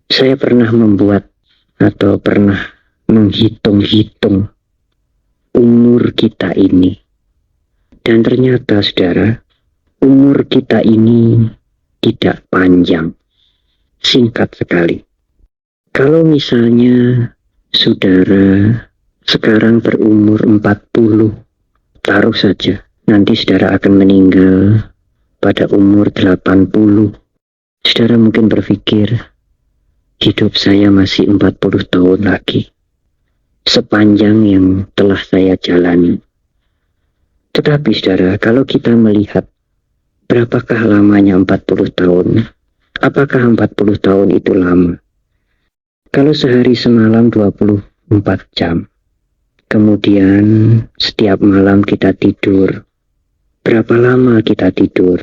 Saya pernah membuat atau pernah menghitung-hitung umur kita ini. Dan ternyata, saudara, umur kita ini tidak panjang, singkat sekali. Kalau misalnya saudara sekarang berumur 40, taruh saja, nanti saudara akan meninggal pada umur 80. Saudara mungkin berpikir, hidup saya masih 40 tahun lagi, sepanjang yang telah saya jalani. Tetapi saudara, kalau kita melihat berapakah lamanya 40 tahun, apakah 40 tahun itu lama? Kalau sehari semalam 24 jam, kemudian setiap malam kita tidur, berapa lama kita tidur?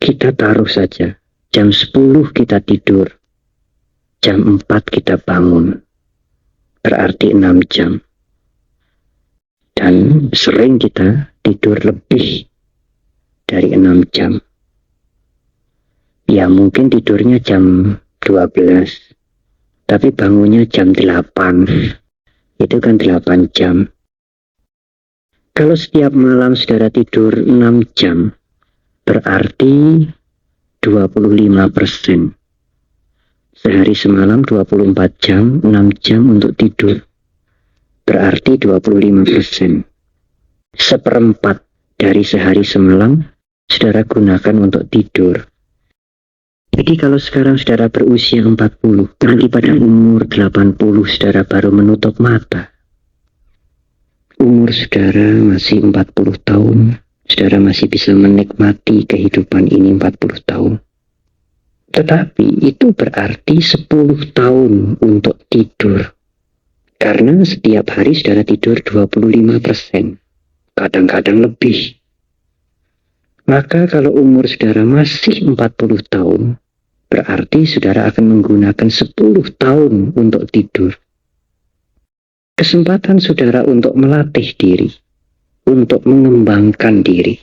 Kita taruh saja, jam 10 kita tidur, jam 4 kita bangun, berarti 6 jam. Dan sering kita tidur lebih dari 6 jam. Ya mungkin tidurnya jam 12, tapi bangunnya jam 8. Itu kan 8 jam. Kalau setiap malam saudara tidur 6 jam, berarti 25%. Sehari semalam 24 jam, 6 jam untuk tidur. Berarti 25%. Seperempat dari sehari semalam, saudara gunakan untuk tidur. Jadi kalau sekarang saudara berusia 40, nanti pada umur 80 saudara baru menutup mata. Umur saudara masih 40 tahun, saudara masih bisa menikmati kehidupan ini 40 tahun. Tetapi itu berarti 10 tahun untuk tidur. Karena setiap hari saudara tidur 25%. Kadang-kadang lebih. Maka kalau umur saudara masih 40 tahun, berarti saudara akan menggunakan 10 tahun untuk tidur. Kesempatan saudara untuk melatih diri, untuk mengembangkan diri.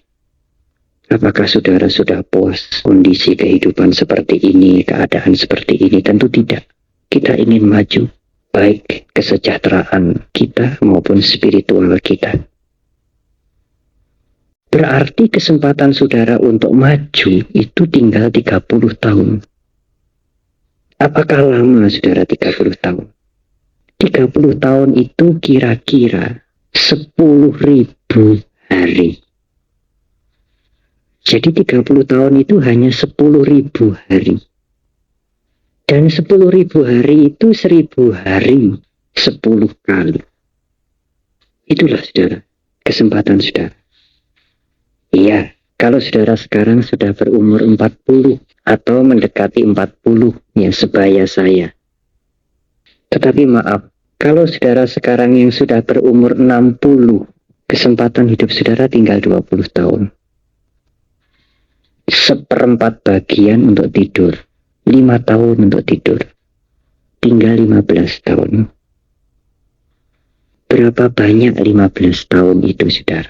Apakah saudara sudah puas kondisi kehidupan seperti ini, keadaan seperti ini? Tentu tidak. Kita ingin maju, baik kesejahteraan kita maupun spiritual kita. Berarti kesempatan saudara untuk maju itu tinggal 30 tahun. Apakah lama saudara 30 tahun? 30 tahun itu kira-kira 10.000 hari. Jadi 30 tahun itu hanya 10.000 hari. Dan 10.000 hari itu 1.000 hari 10 kali. Itulah saudara, kesempatan saudara. Iya, kalau saudara sekarang sudah berumur 40 atau mendekati 40, ya sebaya saya. Tetapi maaf, kalau saudara sekarang yang sudah berumur 60, kesempatan hidup saudara tinggal 20 tahun. Seperempat bagian untuk tidur. 5 tahun untuk tidur. Tinggal 15 tahun. Berapa banyak 15 tahun itu, saudara?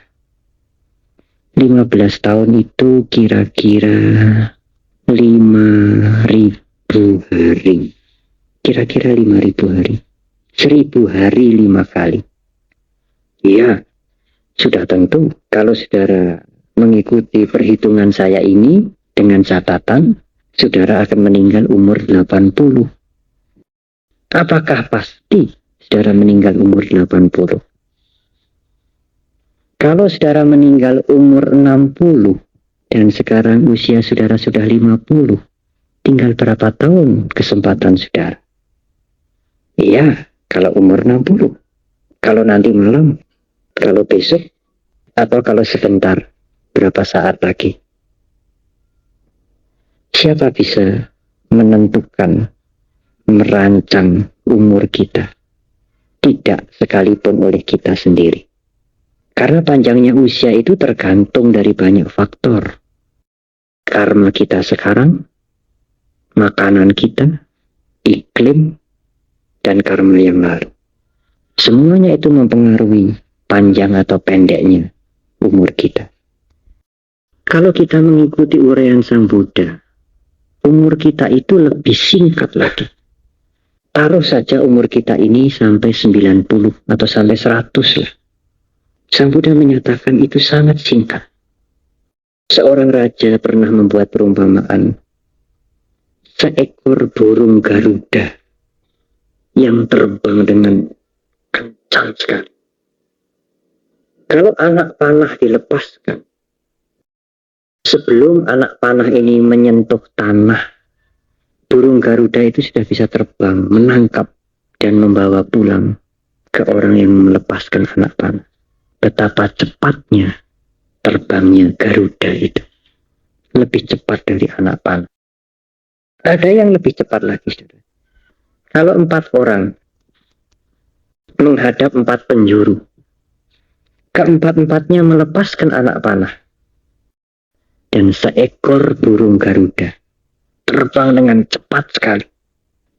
15 tahun itu kira-kira 5.000 hari. Kira-kira 5.000 hari. 1.000 hari 5 kali. Iya, sudah tentu kalau saudara mengikuti perhitungan saya ini dengan catatan, saudara akan meninggal umur 80. Apakah pasti saudara meninggal umur 80? Kalau saudara meninggal umur 60 dan sekarang usia saudara sudah 50, tinggal berapa tahun kesempatan saudara? Iya, kalau umur 60. Kalau nanti malam, kalau besok, atau kalau sebentar, berapa saat lagi? Siapa bisa menentukan, merancang umur kita? Tidak sekalipun oleh kita sendiri. Karena panjangnya usia itu tergantung dari banyak faktor. Karma kita sekarang, makanan kita, iklim, dan karma yang lalu. Semuanya itu mempengaruhi panjang atau pendeknya umur kita. Kalau kita mengikuti uraian Sang Buddha, umur kita itu lebih singkat lagi. Taruh saja umur kita ini sampai 90 atau sampai 100 lah. Sang Buddha menyatakan itu sangat singkat. Seorang raja pernah membuat perumpamaan. Seekor burung Garuda yang terbang dengan kencang sekali. Kalau anak panah dilepaskan, sebelum anak panah ini menyentuh tanah, burung Garuda itu sudah bisa terbang, menangkap, dan membawa pulang ke orang yang melepaskan anak panah. Betapa cepatnya terbangnya Garuda itu. Lebih cepat dari anak panah. Ada yang lebih cepat lagi, saudara. Kalau 4 orang menghadap 4 penjuru, keempat-empatnya melepaskan anak panah, dan seekor burung Garuda terbang dengan cepat sekali.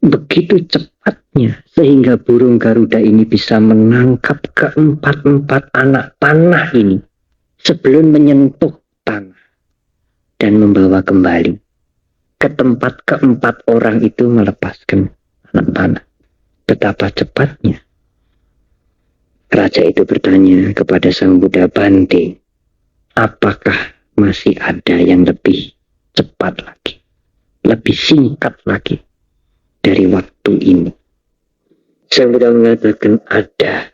Begitu cepatnya sehingga burung Garuda ini bisa menangkap keempat-empat anak panah ini sebelum menyentuh tanah dan membawa kembali ke tempat keempat orang itu melepaskan anak panah. Betapa cepatnya. Raja itu bertanya kepada Sang Buddha, Bante, apakah masih ada yang lebih cepat lagi, lebih singkat lagi dari waktu ini? Sang Buddha mengatakan, ada,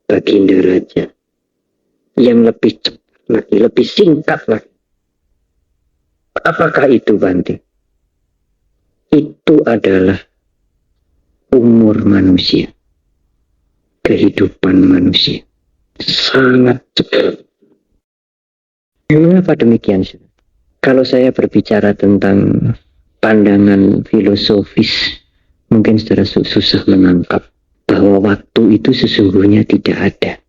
Baginda Raja, yang lebih cepat lagi, lebih singkat lagi. Apakah itu, Bante? Itu adalah umur manusia. Kehidupan manusia sangat cepat. Mengapa demikian? Kalau saya berbicara tentang pandangan filosofis, mungkin saudara susah menangkap bahwa waktu itu sesungguhnya tidak ada.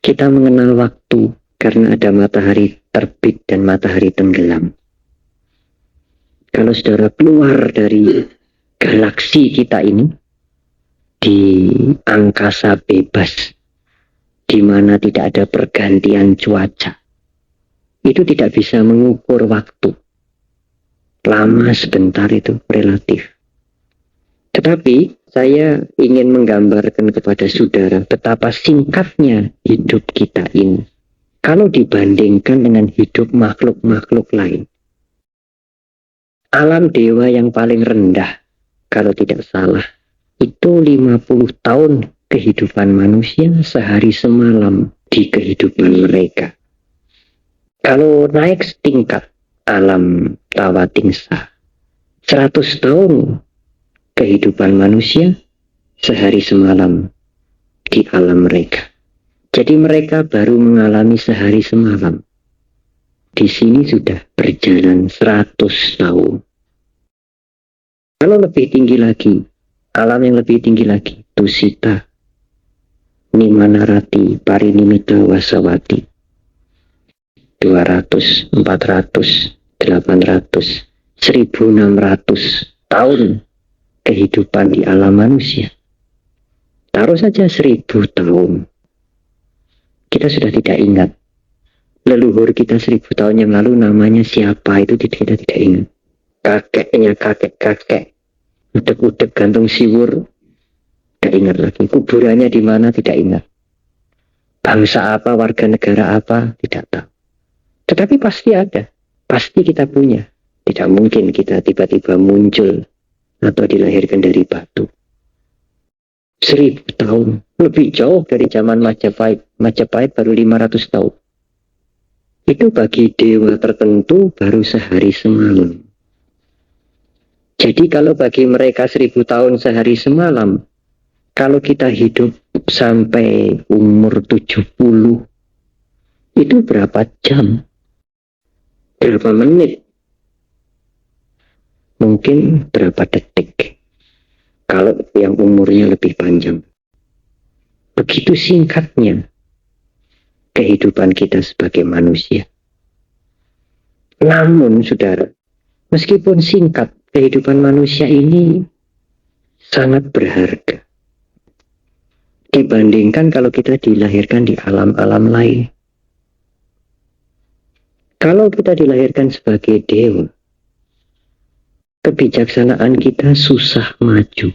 Kita mengenal waktu karena ada matahari terbit dan matahari tenggelam. Kalau saudara keluar dari galaksi kita ini, di angkasa bebas, di mana tidak ada pergantian cuaca, itu tidak bisa mengukur waktu. Lama sebentar itu relatif. Tetapi saya ingin menggambarkan kepada saudara betapa singkatnya hidup kita ini kalau dibandingkan dengan hidup makhluk-makhluk lain. Alam dewa yang paling rendah, kalau tidak salah, itu 50 tahun kehidupan manusia sehari semalam di kehidupan mereka. Kalau naik setingkat alam Tawatingsa, 100 tahun kehidupan manusia sehari semalam di alam mereka. Jadi mereka baru mengalami sehari semalam. Di sini sudah berjalan 100 tahun. Kalau lebih tinggi lagi, alam yang lebih tinggi lagi, Tusita, Nimanarati, Parinimita, Wasawati, 200, 400, 800, 1600 tahun kehidupan di alam manusia. Taruh saja 1000 tahun. Kita sudah tidak ingat. Leluhur kita 1000 tahun yang lalu namanya siapa, itu kita tidak ingat. Kakeknya kakek-kakek. Udek-udek gantung siwur, tidak ingat lagi. Kuburannya di mana, tidak ingat. Bangsa apa, warga negara apa, tidak tahu. Tetapi pasti ada. Pasti kita punya. Tidak mungkin kita tiba-tiba muncul atau dilahirkan dari batu. 1000 tahun. Lebih jauh dari zaman Majapahit. Majapahit baru 500 tahun. Itu bagi dewa tertentu baru sehari semalam. Jadi kalau bagi mereka 1000 tahun sehari semalam, kalau kita hidup sampai umur 70, itu berapa jam? Berapa menit? Mungkin berapa detik? Kalau yang umurnya lebih panjang. Begitu singkatnya kehidupan kita sebagai manusia. Namun, saudara, meskipun singkat, kehidupan manusia ini sangat berharga dibandingkan kalau kita dilahirkan di alam-alam lain. Kalau kita dilahirkan sebagai dewa, kebijaksanaan kita susah maju.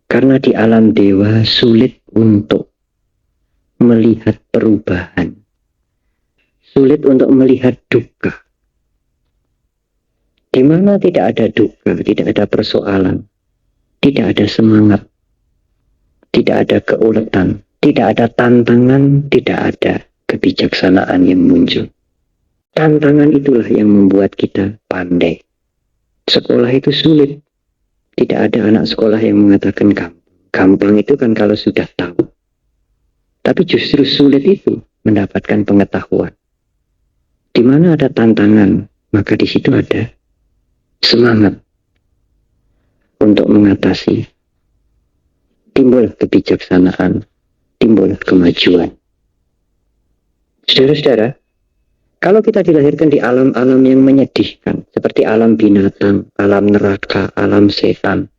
Karena di alam dewa sulit untuk melihat perubahan. Sulit untuk melihat duka. Di mana tidak ada duka, tidak ada persoalan, tidak ada semangat, tidak ada keuletan, tidak ada tantangan, tidak ada kebijaksanaan yang muncul. Tantangan itulah yang membuat kita pandai. Sekolah itu sulit. Tidak ada anak sekolah yang mengatakan gampang. Gampang itu kan kalau sudah tahu. Tapi justru sulit itu mendapatkan pengetahuan. Di mana ada tantangan, maka di situ ada semangat untuk mengatasi. Timbul kebijaksanaan, timbul kemajuan. Saudara-saudara, kalau kita dilahirkan di alam-alam yang menyedihkan, seperti alam binatang, alam neraka, alam setan,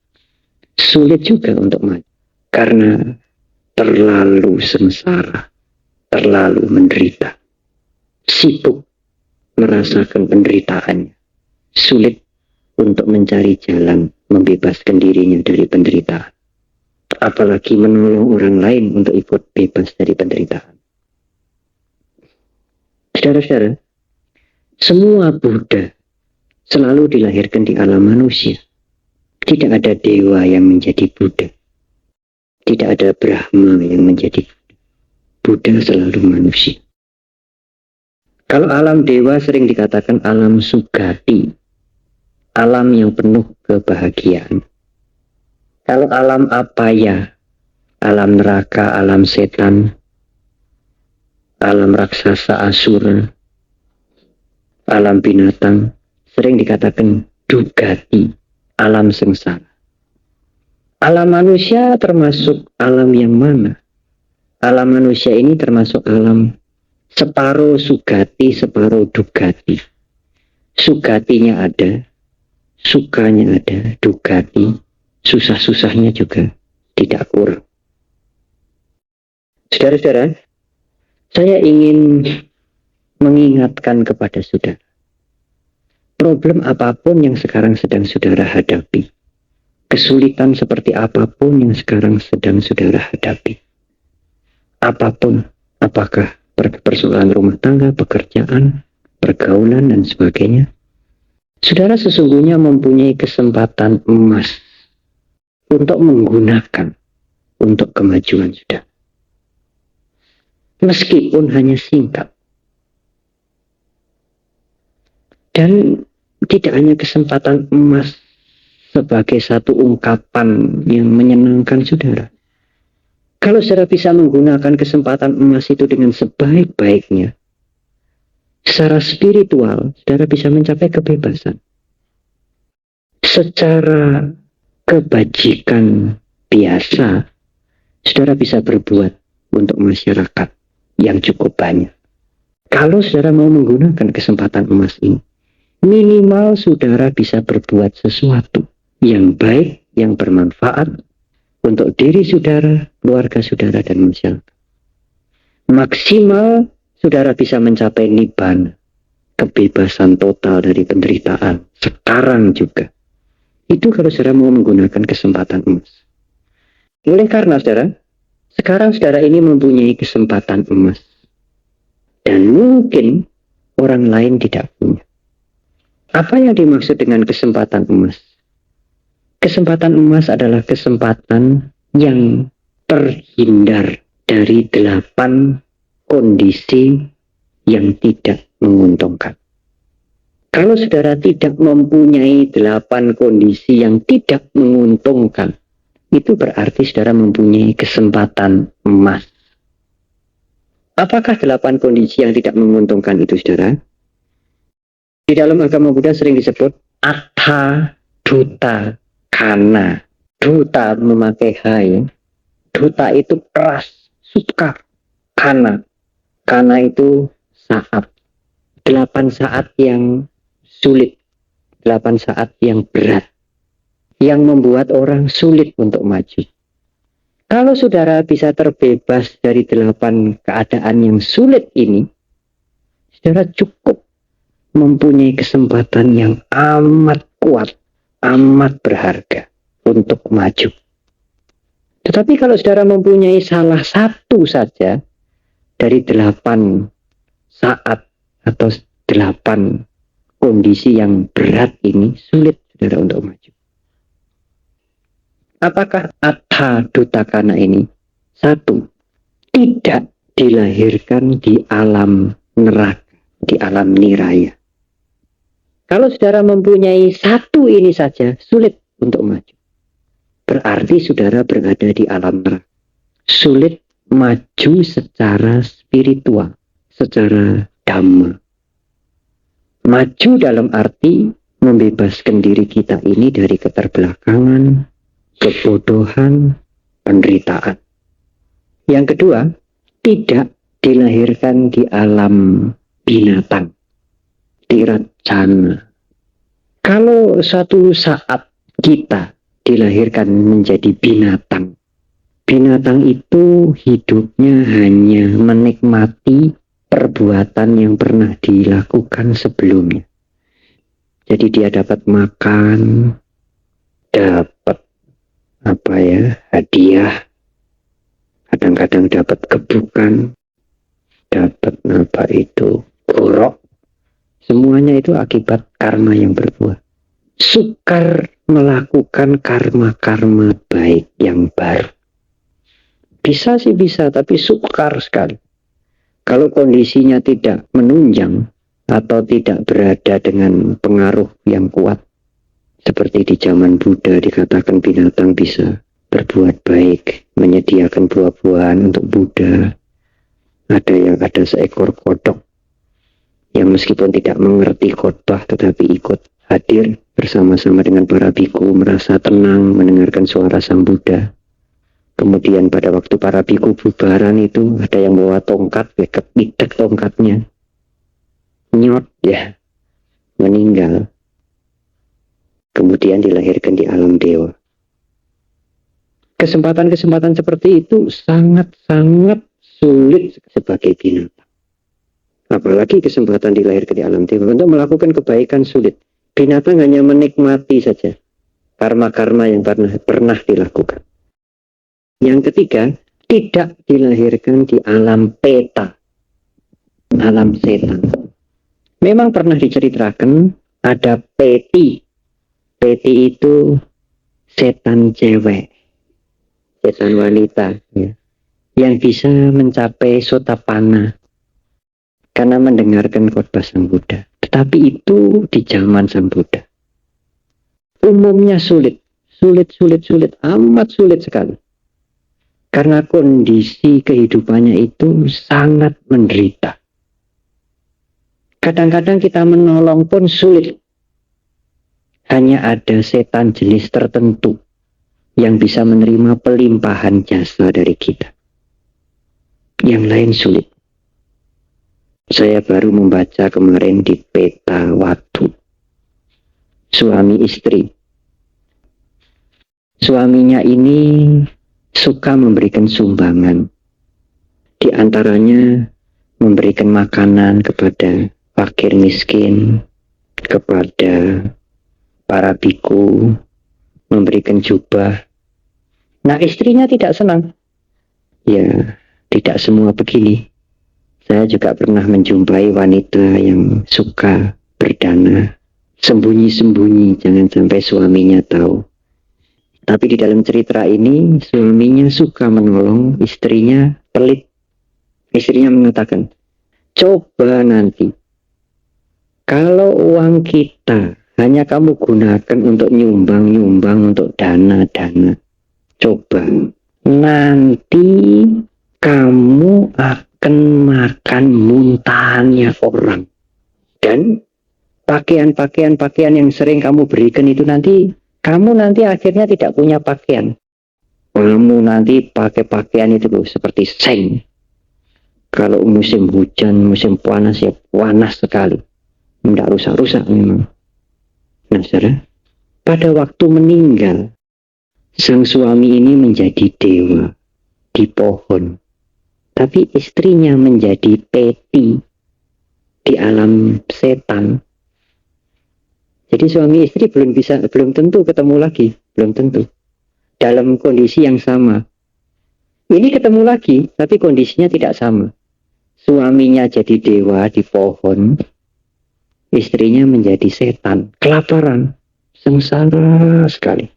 sulit juga untuk maju. Karena terlalu sengsara, terlalu menderita, sibuk merasakan penderitaannya, sulit untuk mencari jalan membebaskan dirinya dari penderitaan. Apalagi menolong orang lain untuk ikut bebas dari penderitaan. Saudara-saudara, semua Buddha selalu dilahirkan di alam manusia. Tidak ada dewa yang menjadi Buddha. Tidak ada Brahma yang menjadi Buddha. Buddha selalu manusia. Kalau alam dewa sering dikatakan alam sugati, alam yang penuh kebahagiaan. Kalau alam apaya, alam neraka, alam setan, alam raksasa, asura, alam binatang, sering dikatakan dugati, alam sengsara. Alam manusia termasuk alam yang mana? Alam manusia ini termasuk alam separuh sugati, separuh dugati. Sugatinya ada, sukanya ada, dugati, susah-susahnya juga tidak kurang. Saudara-saudara, saya ingin mengingatkan kepada saudara, problem apapun yang sekarang sedang saudara hadapi, kesulitan seperti apapun yang sekarang sedang saudara hadapi, apapun, apakah persoalan rumah tangga, pekerjaan, pergaulan, dan sebagainya, saudara sesungguhnya mempunyai kesempatan emas untuk menggunakan untuk kemajuan saudara. Meskipun hanya singkat. Dan tidak hanya kesempatan emas sebagai satu ungkapan yang menyenangkan saudara. Kalau saudara bisa menggunakan kesempatan emas itu dengan sebaik-baiknya, secara spiritual, saudara bisa mencapai kebebasan. Secara kebajikan biasa, saudara bisa berbuat untuk masyarakat yang cukup banyak. Kalau saudara mau menggunakan kesempatan emas ini, minimal saudara bisa berbuat sesuatu yang baik, yang bermanfaat untuk diri saudara, keluarga saudara, dan masyarakat. Maksimal saudara bisa mencapai nibbana, kebebasan total dari penderitaan, sekarang juga. Itu kalau saudara mau menggunakan kesempatan emas. Oleh karena saudara, sekarang saudara ini mempunyai kesempatan emas. Dan mungkin orang lain tidak punya. Apa yang dimaksud dengan kesempatan emas? Kesempatan emas adalah kesempatan yang terhindar dari 8 kondisi yang tidak menguntungkan. Kalau saudara tidak mempunyai 8 kondisi yang tidak menguntungkan, itu berarti saudara mempunyai kesempatan emas. Apakah 8 kondisi yang tidak menguntungkan itu, saudara? Di dalam agama Buddha sering disebut Atha, Duta, Kana. Duta memakai hai. Duta itu keras, sukar. Kana. Kana itu saat. 8 saat yang sulit. 8 saat yang berat. Yang membuat orang sulit untuk maju. Kalau saudara bisa terbebas dari 8 keadaan yang sulit ini, saudara cukup mempunyai kesempatan yang amat kuat, amat berharga untuk maju. Tetapi kalau saudara mempunyai salah satu saja dari 8 saat atau 8 kondisi yang berat ini, sulit saudara untuk maju. Apakah Atha Dutakana ini? 1, tidak dilahirkan di alam neraka, di alam niraya. Kalau saudara mempunyai 1 ini saja, sulit untuk maju. Berarti saudara berada di alam neraka. Sulit maju secara spiritual, secara dhamma. Maju dalam arti membebaskan diri kita ini dari keterbelakangan, kebodohan, penderitaan. Yang kedua, tidak dilahirkan di alam binatang, tiracana. Kalau suatu saat kita dilahirkan menjadi binatang, binatang itu hidupnya hanya menikmati perbuatan yang pernah dilakukan sebelumnya. Jadi dia dapat makan, dapat hadiah, kadang-kadang dapat kebukan, dapat gorok. Semuanya itu akibat karma yang berbuah. Sukar melakukan karma-karma baik yang baru. Bisa sih bisa, tapi sukar sekali. Kalau kondisinya tidak menunjang atau tidak berada dengan pengaruh yang kuat, seperti di zaman Buddha dikatakan binatang bisa berbuat baik, menyediakan buah-buahan untuk Buddha. Ada seekor kodok yang meskipun tidak mengerti khotbah tetapi ikut hadir bersama-sama dengan para biku, merasa tenang mendengarkan suara sang Buddha. Kemudian pada waktu para biku bubaran itu ada yang bawa tongkat, kepitek tongkatnya, nyot ya, meninggal. Kemudian dilahirkan di alam dewa. Kesempatan-kesempatan seperti itu sangat-sangat sulit sebagai binatang. Apalagi kesempatan dilahirkan di alam dewa. Untuk melakukan kebaikan sulit. Binatang hanya menikmati saja karma-karma yang pernah dilakukan. Yang ketiga, tidak dilahirkan di alam peta, alam setan. Memang pernah diceritakan ada peti. Peti itu setan cewek, setan wanita, ya, yang bisa mencapai sotapanna karena mendengarkan khotbah sang Buddha. Tetapi itu di zaman sang Buddha. Umumnya sulit, amat sulit sekali. Karena kondisi kehidupannya itu sangat menderita. Kadang-kadang kita menolong pun sulit. Hanya ada setan jenis tertentu yang bisa menerima pelimpahan jasa dari kita. Yang lain sulit. Saya baru membaca kemarin di Peta Watu. Suami istri. Suaminya ini suka memberikan sumbangan. Di antaranya memberikan makanan kepada fakir miskin, kepada para biku, memberikan jubah. Nah, istrinya tidak senang. Ya, tidak semua begini. Saya juga pernah menjumpai wanita yang suka berdana, sembunyi-sembunyi, jangan sampai suaminya tahu. Tapi di dalam cerita ini, suaminya suka menolong, istrinya pelit. Istrinya mengatakan, coba nanti, kalau uang kita hanya kamu gunakan untuk nyumbang-nyumbang, untuk dana-dana. Coba nanti kamu akan makan muntahannya orang. Dan pakaian yang sering kamu berikan itu kamu nanti akhirnya tidak punya pakaian. Kamu nanti pakai pakaian itu seperti seng. Kalau musim hujan, musim panas ya panas sekali. Tidak rusak-rusak memang. Nah, saudara, pada waktu meninggal, sang suami ini menjadi dewa di pohon. Tapi istrinya menjadi peti. di alam setan. Jadi suami istri belum tentu ketemu lagi, belum tentu dalam kondisi yang sama. Ini ketemu lagi, tapi kondisinya tidak sama. Suaminya jadi dewa di pohon, istrinya menjadi setan, kelaparan, sengsara sekali.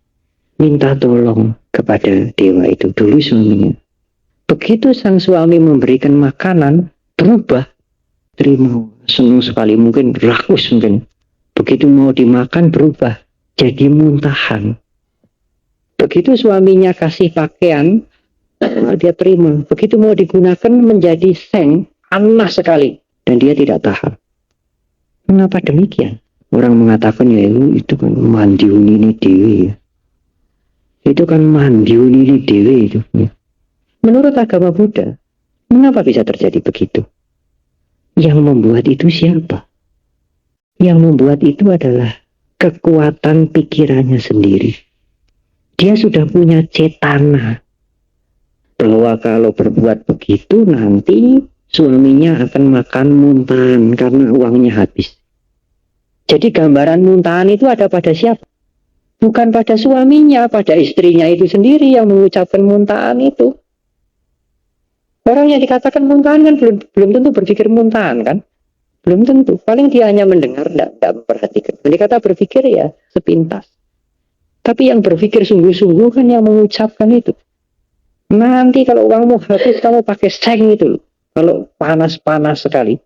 Minta tolong kepada dewa itu dulu suaminya. Begitu sang suami memberikan makanan, berubah, terima, senang sekali, mungkin rakus mungkin. Begitu mau dimakan berubah, jadi muntahan. Begitu suaminya kasih pakaian, dia terima. Begitu mau digunakan menjadi seng, panas sekali. Dan dia tidak tahan. Mengapa demikian? Orang mengatakan ya itu kan mandiuni ini dewi ya. Itu kan mandiuni ini dewi itu. Ya. Menurut agama Buddha, mengapa bisa terjadi begitu? Yang membuat itu siapa? Yang membuat itu adalah kekuatan pikirannya sendiri. Dia sudah punya cetana bahwa kalau berbuat begitu nanti suaminya akan makan muntahan karena uangnya habis. Jadi gambaran muntahan itu ada pada siapa? Bukan pada suaminya, pada istrinya itu sendiri yang mengucapkan muntahan itu. Orang yang dikatakan muntahan kan belum tentu berpikir muntahan kan? Belum tentu. Paling dia hanya mendengar, tidak memperhatikan. Jadi kata berpikir ya sepintas. Tapi yang berpikir sungguh-sungguh kan yang mengucapkan itu. Nanti kalau uangmu habis kamu pakai seng itu. Kalau panas-panas sekali.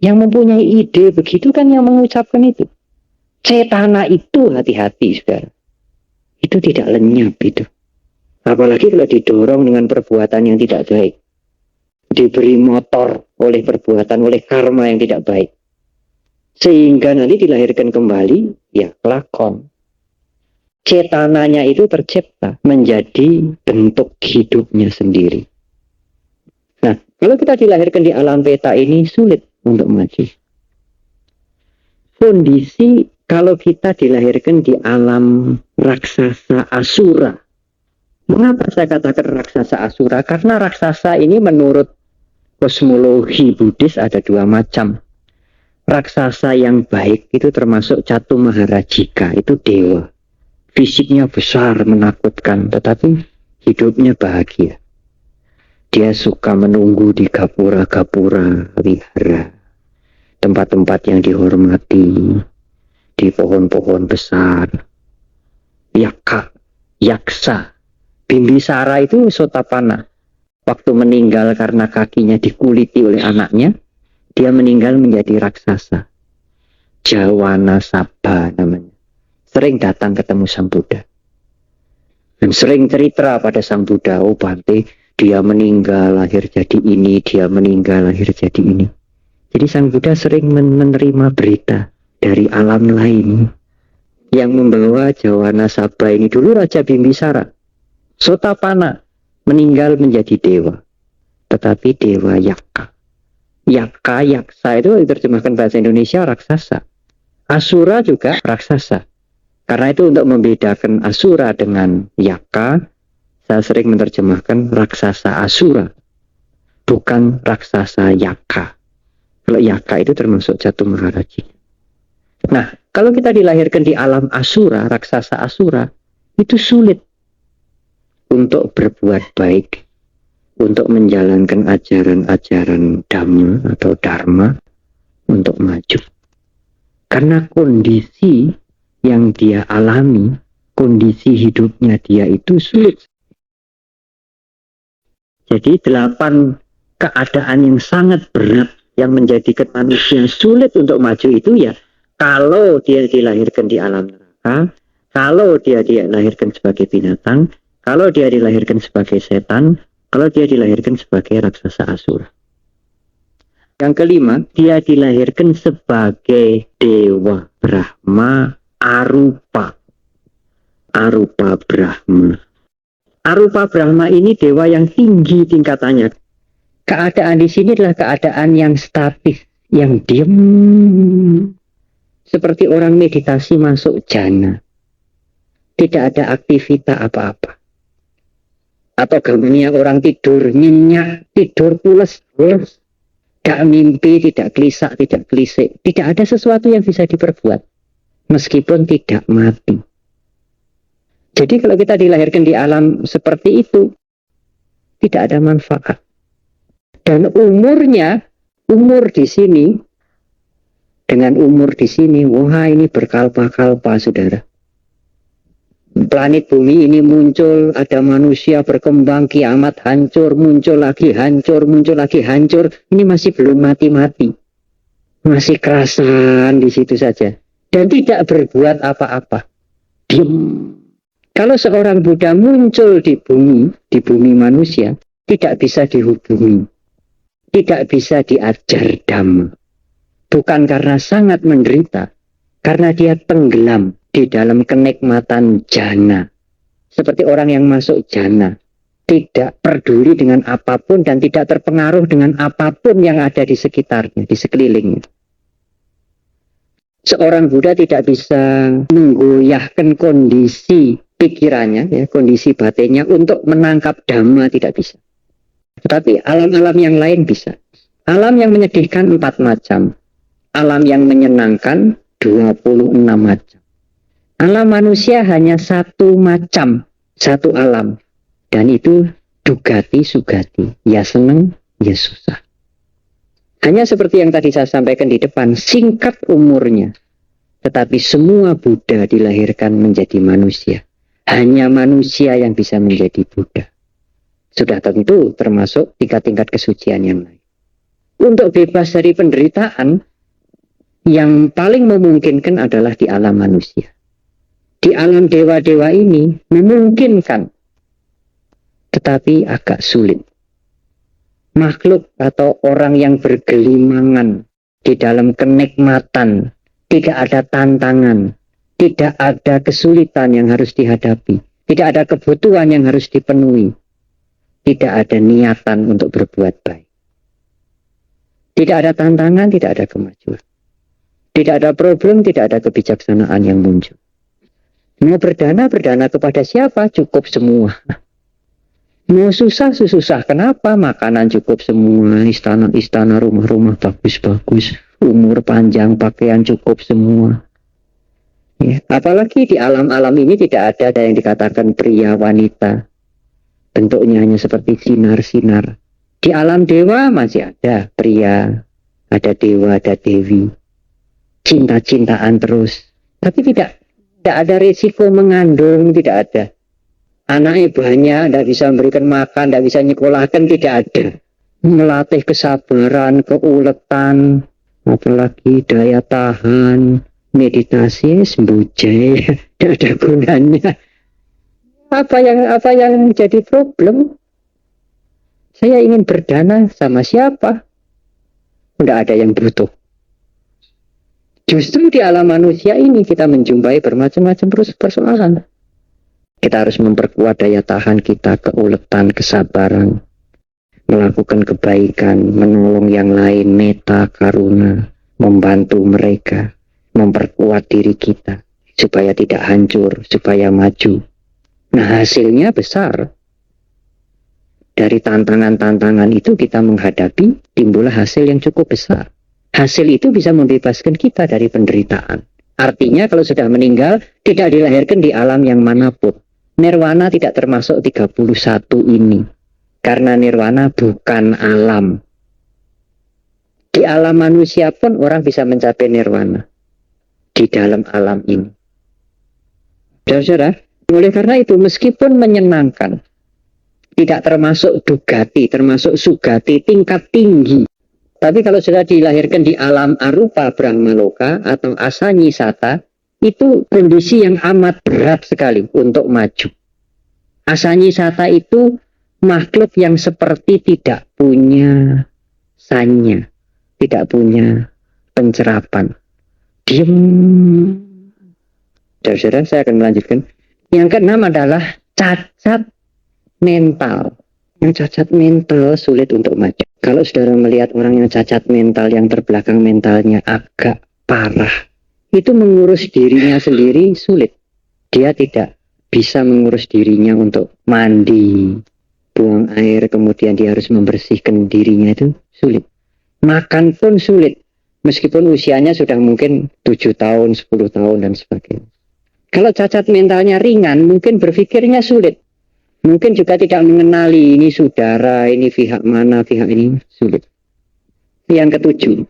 Yang mempunyai ide begitu kan yang mengucapkan itu. Cetana itu hati-hati saudara. Itu tidak lenyap itu. Apalagi kalau didorong dengan perbuatan yang tidak baik. Diberi motor oleh perbuatan, oleh karma yang tidak baik. Sehingga nanti dilahirkan kembali, ya kelakon. Cetananya itu tercipta menjadi bentuk hidupnya sendiri. Nah, kalau kita dilahirkan di alam peta ini sulit untuk maju. Kondisi kalau kita dilahirkan di alam raksasa asura. Mengapa saya katakan raksasa asura? Karena raksasa ini menurut kosmologi Buddhis ada dua macam. Raksasa yang baik itu termasuk Catu Maharajika, itu dewa. Fisiknya besar, menakutkan, tetapi hidupnya bahagia. Dia suka menunggu di gapura-gapura wihara, tempat-tempat yang dihormati, di pohon-pohon besar. Yaksa, Bimbisara itu Sotapana. Waktu meninggal karena kakinya dikuliti oleh anaknya, dia meninggal menjadi raksasa. Jawana Sabha namanya. Sering datang ketemu Sang Buddha. Dan sering cerita pada Sang Buddha, oh Bante, dia meninggal lahir jadi ini, dia meninggal lahir jadi ini. Jadi Sang Buddha sering menerima berita dari alam lain yang membawa Jawana Sabha ini. Dulu Raja Bimbisara, Sotapana, meninggal menjadi dewa. Tetapi dewa Yakka. Yaksa itu diterjemahkan bahasa Indonesia raksasa. Asura juga raksasa. Karena itu untuk membedakan Asura dengan Yakka, saya sering menerjemahkan raksasa Asura, bukan raksasa Yakka. Kalau Yakka itu termasuk Catu Maharaji. Nah, kalau kita dilahirkan di alam Asura, raksasa Asura, itu sulit untuk berbuat baik, untuk menjalankan ajaran-ajaran Dhamma atau Dharma, untuk maju. Karena kondisi yang dia alami, kondisi hidupnya dia itu sulit. Jadi 8 keadaan yang sangat berat yang menjadikan manusia sulit untuk maju itu ya, kalau dia dilahirkan di alam neraka, kalau dia dilahirkan sebagai binatang, kalau dia dilahirkan sebagai setan, kalau dia dilahirkan sebagai raksasa asura. Yang kelima, dia dilahirkan sebagai dewa Brahma Arupa Brahma. Arupa Brahma ini dewa yang tinggi tingkatannya. Keadaan di sini adalah keadaan yang statis, yang diam. Seperti orang meditasi masuk jana. Tidak ada aktivitas apa-apa. Atau gambarnya orang tidur nyenyak, tidur pules. Tidak mimpi, tidak kelisak, tidak kelisik. Tidak ada sesuatu yang bisa diperbuat. Meskipun tidak mati. Jadi kalau kita dilahirkan di alam seperti itu, tidak ada manfaat. Dan umurnya, umur di sini, dengan umur di sini, wah ini berkalpa-kalpa, saudara. Planet bumi ini muncul, ada manusia berkembang, kiamat hancur, muncul lagi hancur, muncul lagi hancur. Ini masih belum mati-mati. Masih kerasan di situ saja. Dan tidak berbuat apa-apa. Diam. Kalau seorang Buddha muncul di bumi manusia, tidak bisa dihubungi. Tidak bisa diajar dhamma. Bukan karena sangat menderita, karena dia tenggelam di dalam kenikmatan jana. Seperti orang yang masuk jana. Tidak peduli dengan apapun dan tidak terpengaruh dengan apapun yang ada di sekitarnya, di sekelilingnya. Seorang Buddha tidak bisa menggoyahkan kondisi pikirannya, ya, kondisi batinnya untuk menangkap dhamma, tidak bisa. Tetapi alam-alam yang lain bisa. Alam yang menyedihkan 4 macam. Alam yang menyenangkan 26 macam. Alam manusia hanya 1 macam, 1 alam. Dan itu dugati sugati. Ya senang, ya susah. Hanya seperti yang tadi saya sampaikan di depan, singkat umurnya. Tetapi semua Buddha dilahirkan menjadi manusia. Hanya manusia yang bisa menjadi Buddha. Sudah tentu termasuk tingkat-tingkat kesucian yang lain. Untuk bebas dari penderitaan, yang paling memungkinkan adalah di alam manusia. Di alam dewa-dewa ini memungkinkan, tetapi agak sulit. Makhluk atau orang yang bergelimangan di dalam kenikmatan, tidak ada tantangan, tidak ada kesulitan yang harus dihadapi, tidak ada kebutuhan yang harus dipenuhi, tidak ada niatan untuk berbuat baik. Tidak ada tantangan, tidak ada kemajuan. Tidak ada problem, tidak ada kebijaksanaan yang muncul. Mau berdana kepada siapa? Cukup semua. Mau susah. Kenapa? Makanan cukup semua, istana, rumah-rumah bagus-bagus, umur panjang, pakaian cukup semua. Ya, apalagi di alam-alam ini tidak ada yang dikatakan pria wanita. Bentuknya hanya seperti sinar-sinar. Di alam dewa masih ada pria, ada dewa, ada dewi. Cinta-cintaan terus. Tapi tidak ada risiko mengandung, tidak ada. Anaknya banyak, tidak bisa memberikan makan, tidak bisa nyekolahkan, tidak ada. Melatih kesabaran, keuletan, apalagi daya tahan, meditasi, sembujai, tidak ada gunanya. Apa yang menjadi problem? Saya ingin berdana sama siapa? Tidak ada yang butuh. Justru di alam manusia ini kita menjumpai bermacam-macam persoalan. Kita harus memperkuat daya tahan kita, keuletan, kesabaran, melakukan kebaikan, menolong yang lain, metta, karuna, membantu mereka, memperkuat diri kita, supaya tidak hancur, supaya maju. Nah, hasilnya besar. Dari tantangan-tantangan itu kita menghadapi, timbullah hasil yang cukup besar. Hasil itu bisa membebaskan kita dari penderitaan. Artinya kalau sudah meninggal, tidak dilahirkan di alam yang manapun. Nirwana tidak termasuk 31 ini. Karena nirwana bukan alam. Di alam manusia pun orang bisa mencapai nirwana. Di dalam alam ini. Saudara, oleh karena itu meskipun menyenangkan, tidak termasuk dugati, termasuk sugati, tingkat tinggi. Tapi kalau sudah dilahirkan di alam arupa brahmaloka atau asanyisata, itu kondisi yang amat berat sekali untuk maju. Asanyisata itu makhluk yang seperti tidak punya sanya, tidak punya pencerapan. Diam. Saudara, saya akan melanjutkan. Yang keenam adalah cacat mental. Yang cacat mental sulit untuk maju. Kalau saudara melihat orang yang cacat mental, yang terbelakang mentalnya agak parah, itu mengurus dirinya sendiri sulit. Dia tidak bisa mengurus dirinya untuk mandi, buang air, kemudian dia harus membersihkan dirinya, itu sulit. Makan pun sulit. Meskipun usianya sudah mungkin 7 tahun, 10 tahun dan sebagainya. Kalau cacat mentalnya ringan, mungkin berpikirnya sulit. Mungkin juga tidak mengenali ini saudara, ini pihak mana, pihak ini sulit. Yang ketujuh,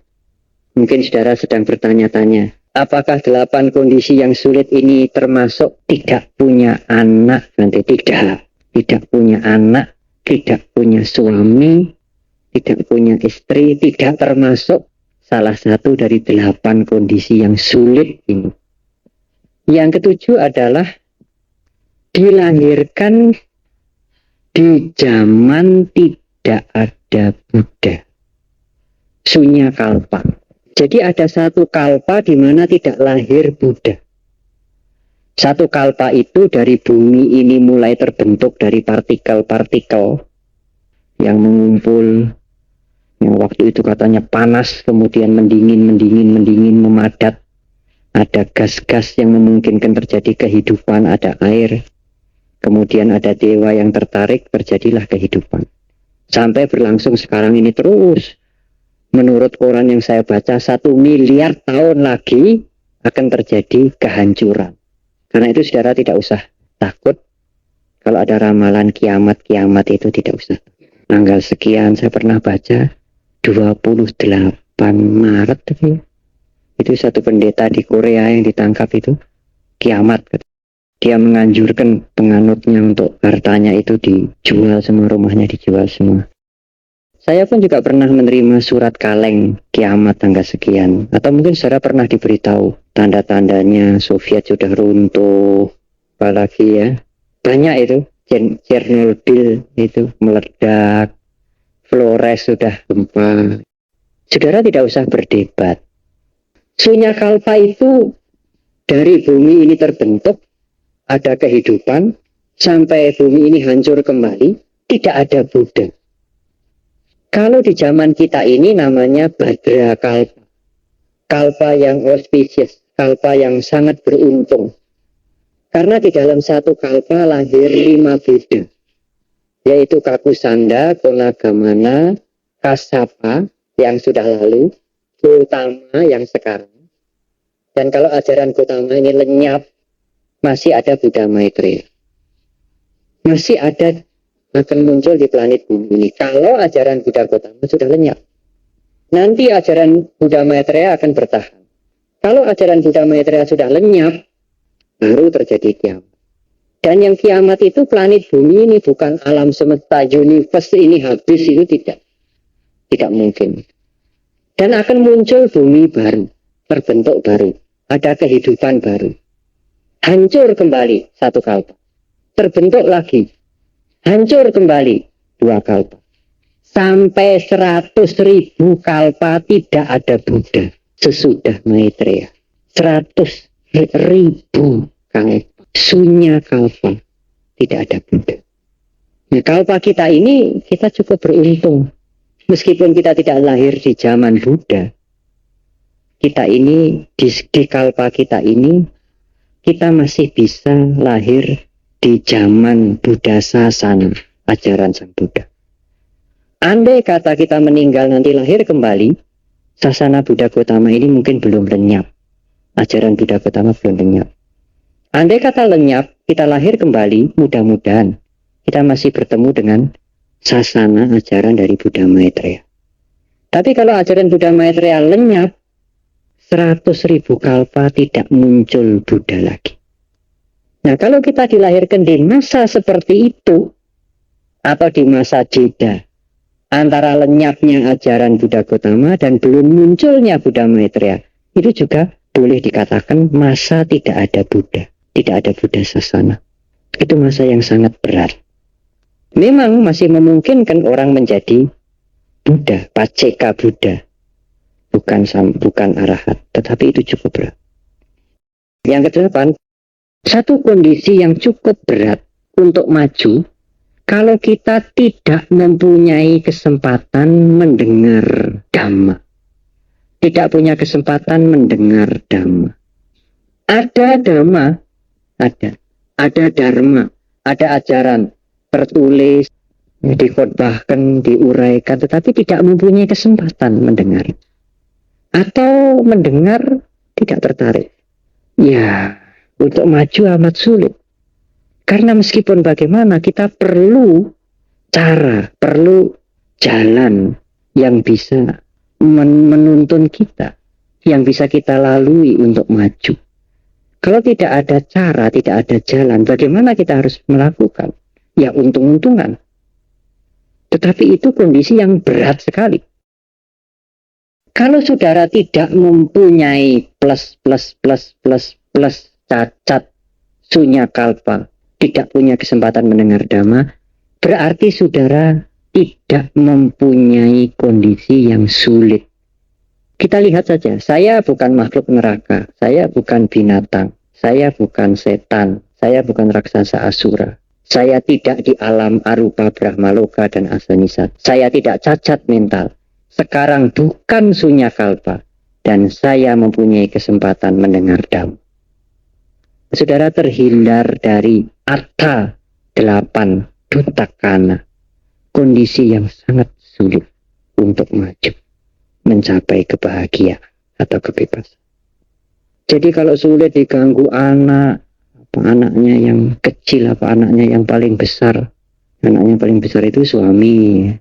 mungkin saudara sedang bertanya-tanya, apakah 8 kondisi yang sulit ini termasuk tidak punya anak? Nanti tidak punya anak, tidak punya suami, tidak punya istri, tidak termasuk salah satu dari 8 kondisi yang sulit ini. Yang ketujuh adalah dilahirkan di zaman tidak ada Buddha. Sunya kalpa. Jadi ada satu kalpa di mana tidak lahir Buddha. Satu kalpa itu dari bumi ini mulai terbentuk dari partikel-partikel yang mengumpul, yang waktu itu katanya panas, kemudian mendingin, memadat. Ada gas-gas yang memungkinkan terjadi kehidupan, ada air. Kemudian ada dewa yang tertarik, terjadilah kehidupan. Sampai berlangsung sekarang ini terus. Menurut koran yang saya baca, 1 miliar tahun lagi akan terjadi kehancuran. Karena itu saudara tidak usah takut. Kalau ada ramalan kiamat itu tidak usah. Tanggal sekian saya pernah baca, 28 Maret. Itu satu pendeta di Korea yang ditangkap itu. Kiamat. Dia menganjurkan penganutnya untuk hartanya itu dijual semua, rumahnya dijual semua. Saya pun juga pernah menerima surat kaleng kiamat tanggal sekian. Atau mungkin saudara pernah diberitahu tanda-tandanya Soviet sudah runtuh. Apalagi ya, banyak itu. Chernobyl itu meledak. Flores sudah gempa. Saudara tidak usah berdebat. Sunya kalpa itu dari bumi ini terbentuk, ada kehidupan, sampai bumi ini hancur kembali, tidak ada Buddha. Kalau di zaman kita ini namanya Badra Kalpa. Kalpa yang auspicious, kalpa yang sangat beruntung. Karena di dalam satu kalpa lahir 5 Buddha. Yaitu Kakusanda, Konagamana, Kasapa yang sudah lalu, Gautama yang sekarang. Dan kalau ajaran Gautama ini lenyap, masih ada Buddha Maitreya. Masih ada, akan muncul di planet bumi ini. Kalau ajaran Buddha Gautama sudah lenyap, nanti ajaran Buddha Maitreya akan bertahan. Kalau ajaran Buddha Maitreya sudah lenyap, baru terjadi kiamat. Dan yang kiamat itu planet bumi ini, bukan alam semesta, universe ini habis, itu tidak. Tidak mungkin. Dan akan muncul bumi baru, terbentuk baru, ada kehidupan baru. Hancur kembali 1 kalpa. Terbentuk lagi. Hancur kembali 2 kalpa. Sampai 100.000 kalpa tidak ada Buddha sesudah Maitreya. 100.000 kalpa. Sunya kalpa. Tidak ada Buddha. Nah, kalpa kita ini, kita cukup beruntung. Meskipun kita tidak lahir di zaman Buddha, kita ini, di kalpa kita ini, kita masih bisa lahir di zaman Buddha Sasana, ajaran Sang Buddha. Andai kata kita meninggal nanti lahir kembali, Sasana Buddha Gautama ini mungkin belum lenyap. Ajaran Buddha Gautama belum lenyap. Andai kata lenyap, kita lahir kembali, mudah-mudahan kita masih bertemu dengan Sasana ajaran dari Buddha Maitreya. Tapi kalau ajaran Buddha Maitreya lenyap, 100.000 kalpa tidak muncul Buddha lagi. Nah, kalau kita dilahirkan di masa seperti itu, atau di masa jeda antara lenyapnya ajaran Buddha Gautama dan belum munculnya Buddha Maitreya, itu juga boleh dikatakan masa tidak ada Buddha, tidak ada Buddha Sasana. Itu masa yang sangat berat. Memang masih memungkinkan orang menjadi Buddha, Paceka Buddha, bukan arahat, tetapi itu cukup berat. Yang ke-8, satu kondisi yang cukup berat untuk maju kalau kita tidak mempunyai kesempatan mendengar Dhamma. Tidak punya kesempatan mendengar Dhamma. Ada Dhamma, ada Dharma, ada ajaran tertulis, dikhotbahkan, diuraikan, tetapi tidak mempunyai kesempatan mendengar. Atau mendengar tidak tertarik. Ya, untuk maju amat sulit. Karena meskipun bagaimana kita perlu cara, perlu jalan yang bisa menuntun kita, yang bisa kita lalui untuk maju. Kalau tidak ada cara, tidak ada jalan, bagaimana kita harus melakukan? Ya untung-untungan. Tetapi itu kondisi yang berat sekali. Kalau saudara tidak mempunyai plus cacat sunya kalpa, tidak punya kesempatan mendengar dhamma, berarti saudara tidak mempunyai kondisi yang sulit. Kita lihat saja, saya bukan makhluk neraka, saya bukan binatang, saya bukan setan, saya bukan raksasa asura. Saya tidak di alam arupa brahmaloka dan asanisat. Saya tidak cacat mental. Sekarang bukan sunya kalpa. Dan saya mempunyai kesempatan mendengar dhamma. Saudara terhindar dari artha 8 dutakana. Kondisi yang sangat sulit untuk maju. Mencapai kebahagiaan atau kebebasan. Jadi kalau sulit diganggu anak, anaknya yang kecil, apa anaknya yang paling besar. Anaknya paling besar itu suami.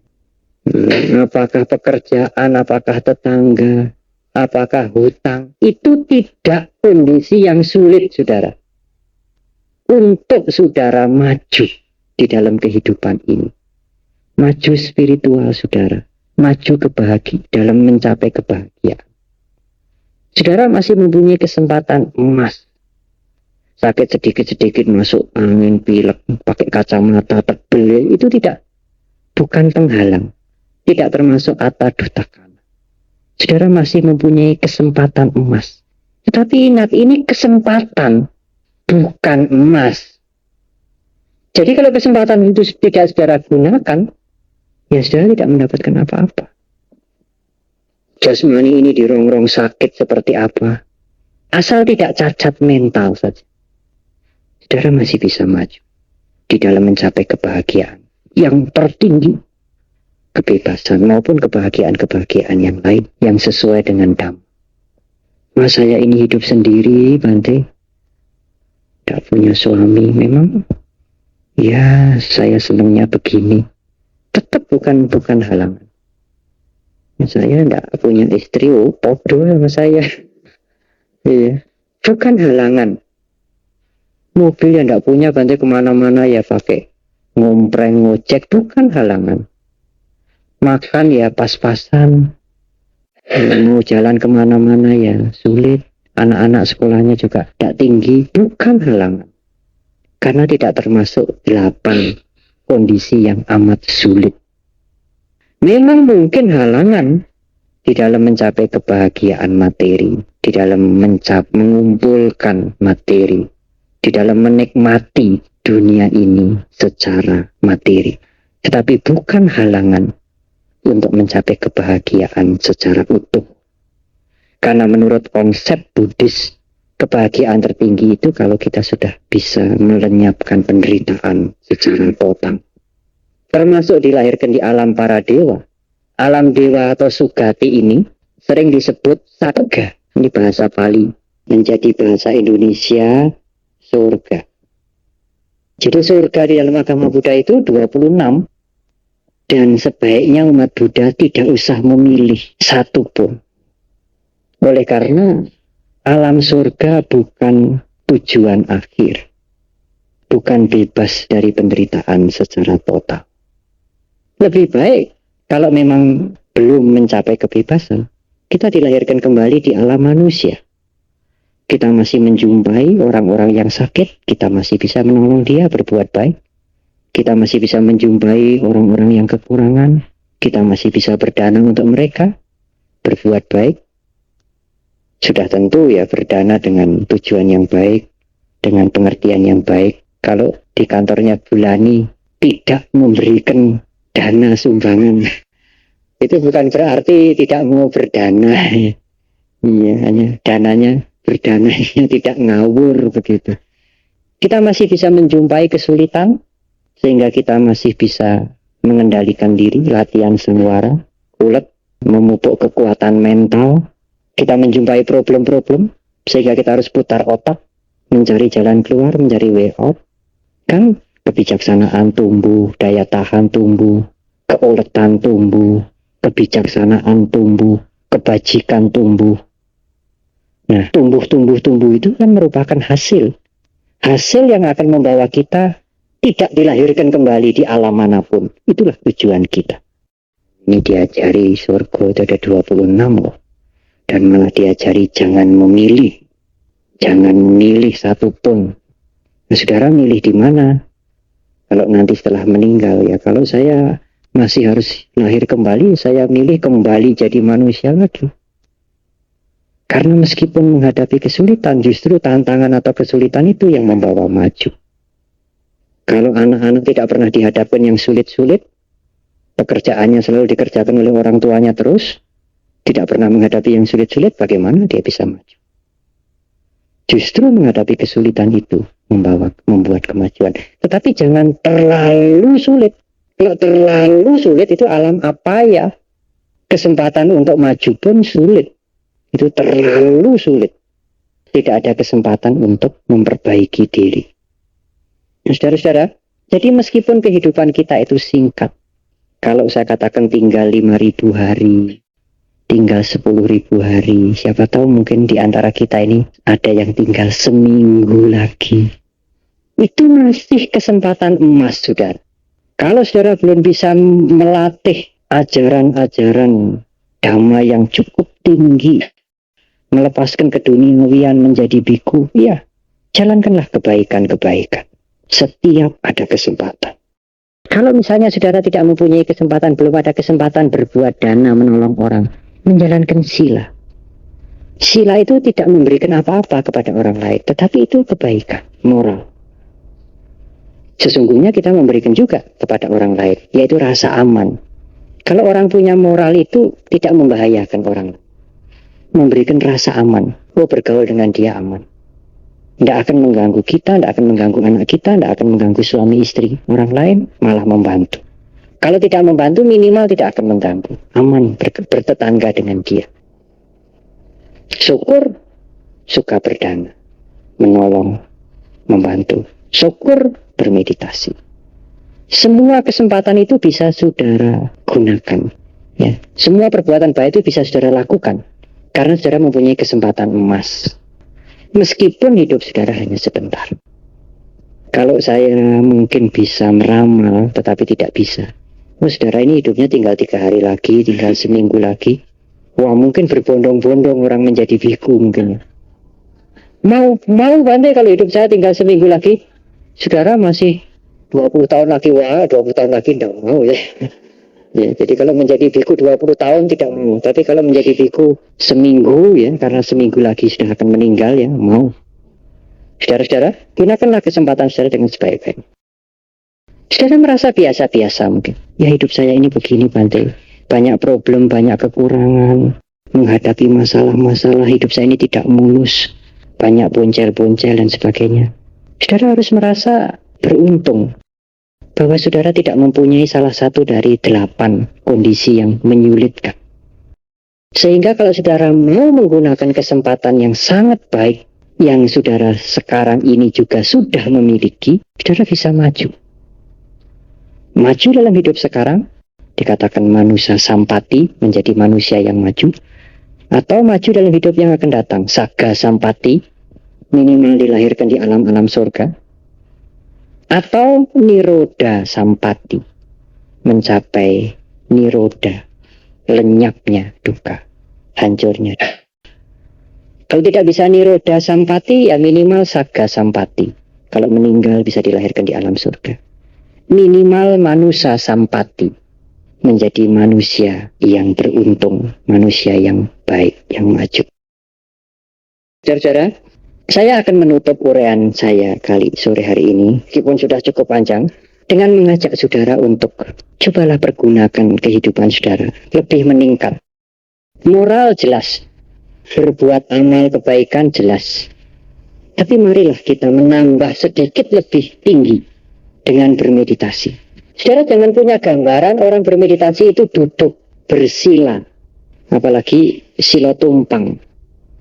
Apakah pekerjaan, apakah tetangga, apakah hutang. Itu tidak kondisi yang sulit, saudara. Untuk saudara maju di dalam kehidupan ini. Maju spiritual, saudara. Maju kebahagiaan, dalam mencapai kebahagiaan. Saudara masih mempunyai kesempatan emas. Sakit sedikit-sedikit masuk angin, pilek, pakai kacamata tebel, itu bukan penghalang. Tidak termasuk atta dutakana. Saudara masih mempunyai kesempatan emas. Tetapi ingat, ini kesempatan, bukan emas. Jadi kalau kesempatan itu tidak saudara gunakan, ya saudara tidak mendapatkan apa-apa. Jasmani ini dirongrong sakit seperti apa. Asal tidak cacat mental saja. Saudara masih bisa maju di dalam mencapai kebahagiaan yang tertinggi, kebebasan maupun kebahagiaan-kebahagiaan yang lain yang sesuai dengan dhamma. Mas saya ini hidup sendiri, Bante, tidak punya suami, memang ya saya senangnya begini, tetap bukan halangan. Saya tidak punya istri, podo sama saya, iya, bukan halangan. Mobil yang tidak punya, Bante, kemana-mana ya pakai ngompreng, ngojek, bukan halangan. Makan ya pas-pasan, mau jalan kemana-mana ya sulit. Anak-anak sekolahnya juga tidak tinggi, bukan halangan. Karena tidak termasuk 8 kondisi yang amat sulit. Memang mungkin halangan di dalam mencapai kebahagiaan materi, di dalam mengumpulkan materi, di dalam menikmati dunia ini secara materi. Tetapi bukan halangan untuk mencapai kebahagiaan secara utuh. Karena menurut konsep Buddhis, kebahagiaan tertinggi itu kalau kita sudah bisa melenyapkan penderitaan secara total. Termasuk dilahirkan di alam para dewa. Alam dewa atau sugati ini sering disebut sarga. Ini bahasa Pali. Menjadi bahasa Indonesia, surga. Jadi surga di dalam agama Buddha itu 26. Dan sebaiknya umat Buddha tidak usah memilih satu pun. Oleh karena alam surga bukan tujuan akhir. Bukan bebas dari penderitaan secara total. Lebih baik kalau memang belum mencapai kebebasan, kita dilahirkan kembali di alam manusia. Kita masih menjumpai orang-orang yang sakit, kita masih bisa menolong dia berbuat baik. Kita masih bisa menjumpai orang-orang yang kekurangan, kita masih bisa berdana untuk mereka, berbuat baik. Sudah tentu ya berdana dengan tujuan yang baik, dengan pengertian yang baik. Kalau di kantornya Bulani tidak memberikan dana sumbangan, itu bukan berarti tidak mau berdana. Iya, hanya dananya berdana tidak ngawur begitu. Kita masih bisa menjumpai kesulitan, sehingga kita masih bisa mengendalikan diri, latihan suara, ulet, memupuk kekuatan mental. Kita menjumpai problem-problem, sehingga kita harus putar otak, mencari jalan keluar, mencari way out. Kan kebijaksanaan tumbuh, daya tahan tumbuh, keuletan tumbuh, kebijaksanaan tumbuh, kebajikan tumbuh. Nah, tumbuh itu kan merupakan hasil yang akan membawa kita tidak dilahirkan kembali di alam manapun. Itulah tujuan kita. Ini diajari surga itu ada 26 loh. Dan malah diajari jangan memilih satupun. Nah, saudara milih di mana? Kalau nanti setelah meninggal, ya kalau saya masih harus lahir kembali, saya milih kembali jadi manusia lagi. Karena meskipun menghadapi kesulitan, justru tantangan atau kesulitan itu yang membawa maju. Kalau anak-anak tidak pernah dihadapkan yang sulit-sulit, pekerjaannya selalu dikerjakan oleh orang tuanya terus, tidak pernah menghadapi yang sulit-sulit, bagaimana dia bisa maju? Justru menghadapi kesulitan itu membuat kemajuan. Tetapi jangan terlalu sulit. Kalau terlalu sulit itu alam apa ya? Kesempatan untuk maju pun sulit. Itu terlalu sulit. Tidak ada kesempatan untuk memperbaiki diri. Nah, saudara-saudara, jadi meskipun kehidupan kita itu singkat, kalau saya katakan tinggal 5.000 hari, tinggal 10.000 hari, siapa tahu mungkin di antara kita ini ada yang tinggal seminggu lagi. Itu masih kesempatan emas, saudara. Kalau saudara belum bisa melatih ajaran-ajaran dhamma yang cukup tinggi, melepaskan keduniawian menjadi biku, ya, jalankanlah kebaikan-kebaikan. Setiap ada kesempatan. Kalau misalnya saudara tidak mempunyai kesempatan, belum ada kesempatan berbuat dana, menolong orang, menjalankan sila. Sila itu tidak memberikan apa-apa kepada orang lain, tetapi itu kebaikan, moral. Sesungguhnya kita memberikan juga kepada orang lain, yaitu rasa aman. Kalau orang punya moral itu tidak membahayakan orang lain. Memberikan rasa aman. Bergaul dengan dia aman. Tidak akan mengganggu kita, tidak akan mengganggu anak kita, tidak akan mengganggu suami istri. Orang lain malah membantu. Kalau tidak membantu, minimal tidak akan mengganggu. Aman, bertetangga dengan dia. Syukur, suka berdana. Menolong, membantu. Syukur, bermeditasi. Semua kesempatan itu bisa saudara gunakan. Ya. Semua perbuatan baik itu bisa saudara lakukan. Karena saudara mempunyai kesempatan emas. Meskipun hidup saudara hanya sebentar. Kalau saya mungkin bisa meramal, tetapi tidak bisa. Saudara ini hidupnya tinggal 3 hari lagi, tinggal seminggu lagi. Wah, mungkin berbondong-bondong orang menjadi biku mungkin. Mau Bante kalau hidup saya tinggal seminggu lagi? Saudara masih 20 tahun lagi, wah 20 tahun lagi tidak mau ya. Ya, jadi kalau menjadi biku 20 tahun tidak mau. Tapi kalau menjadi biku seminggu ya, karena seminggu lagi sudah akan meninggal ya, mau. Saudara-saudara, gunakanlah kesempatan saudara dengan sebaik-baik. Saudara merasa biasa-biasa mungkin. Ya hidup saya ini begini Bante. Banyak problem, banyak kekurangan. Menghadapi masalah-masalah, hidup saya ini tidak mulus. Banyak boncel-boncel dan sebagainya. Saudara harus merasa beruntung. Bahwa saudara tidak mempunyai salah satu dari 8 kondisi yang menyulitkan. Sehingga kalau saudara mau menggunakan kesempatan yang sangat baik, yang saudara sekarang ini juga sudah memiliki, saudara bisa maju. Maju dalam hidup sekarang, dikatakan manusia sampati, menjadi manusia yang maju. Atau maju dalam hidup yang akan datang, saga sampati, minimal dilahirkan di alam-alam surga. Atau niroda sampati, mencapai niroda, lenyapnya duka, hancurnya. Kalau tidak bisa niroda sampati, ya minimal saga sampati. Kalau meninggal bisa dilahirkan di alam surga. Minimal manusia sampati, menjadi manusia yang beruntung, manusia yang baik, yang maju. Saudara-saudara, saya akan menutup uraian saya kali sore hari ini, meskipun sudah cukup panjang, dengan mengajak saudara untuk cobalah pergunakan kehidupan saudara lebih meningkat. Moral jelas, berbuat amal kebaikan jelas. Tapi marilah kita menambah sedikit lebih tinggi dengan bermeditasi. Saudara jangan punya gambaran orang bermeditasi itu duduk bersila, apalagi sila tumpang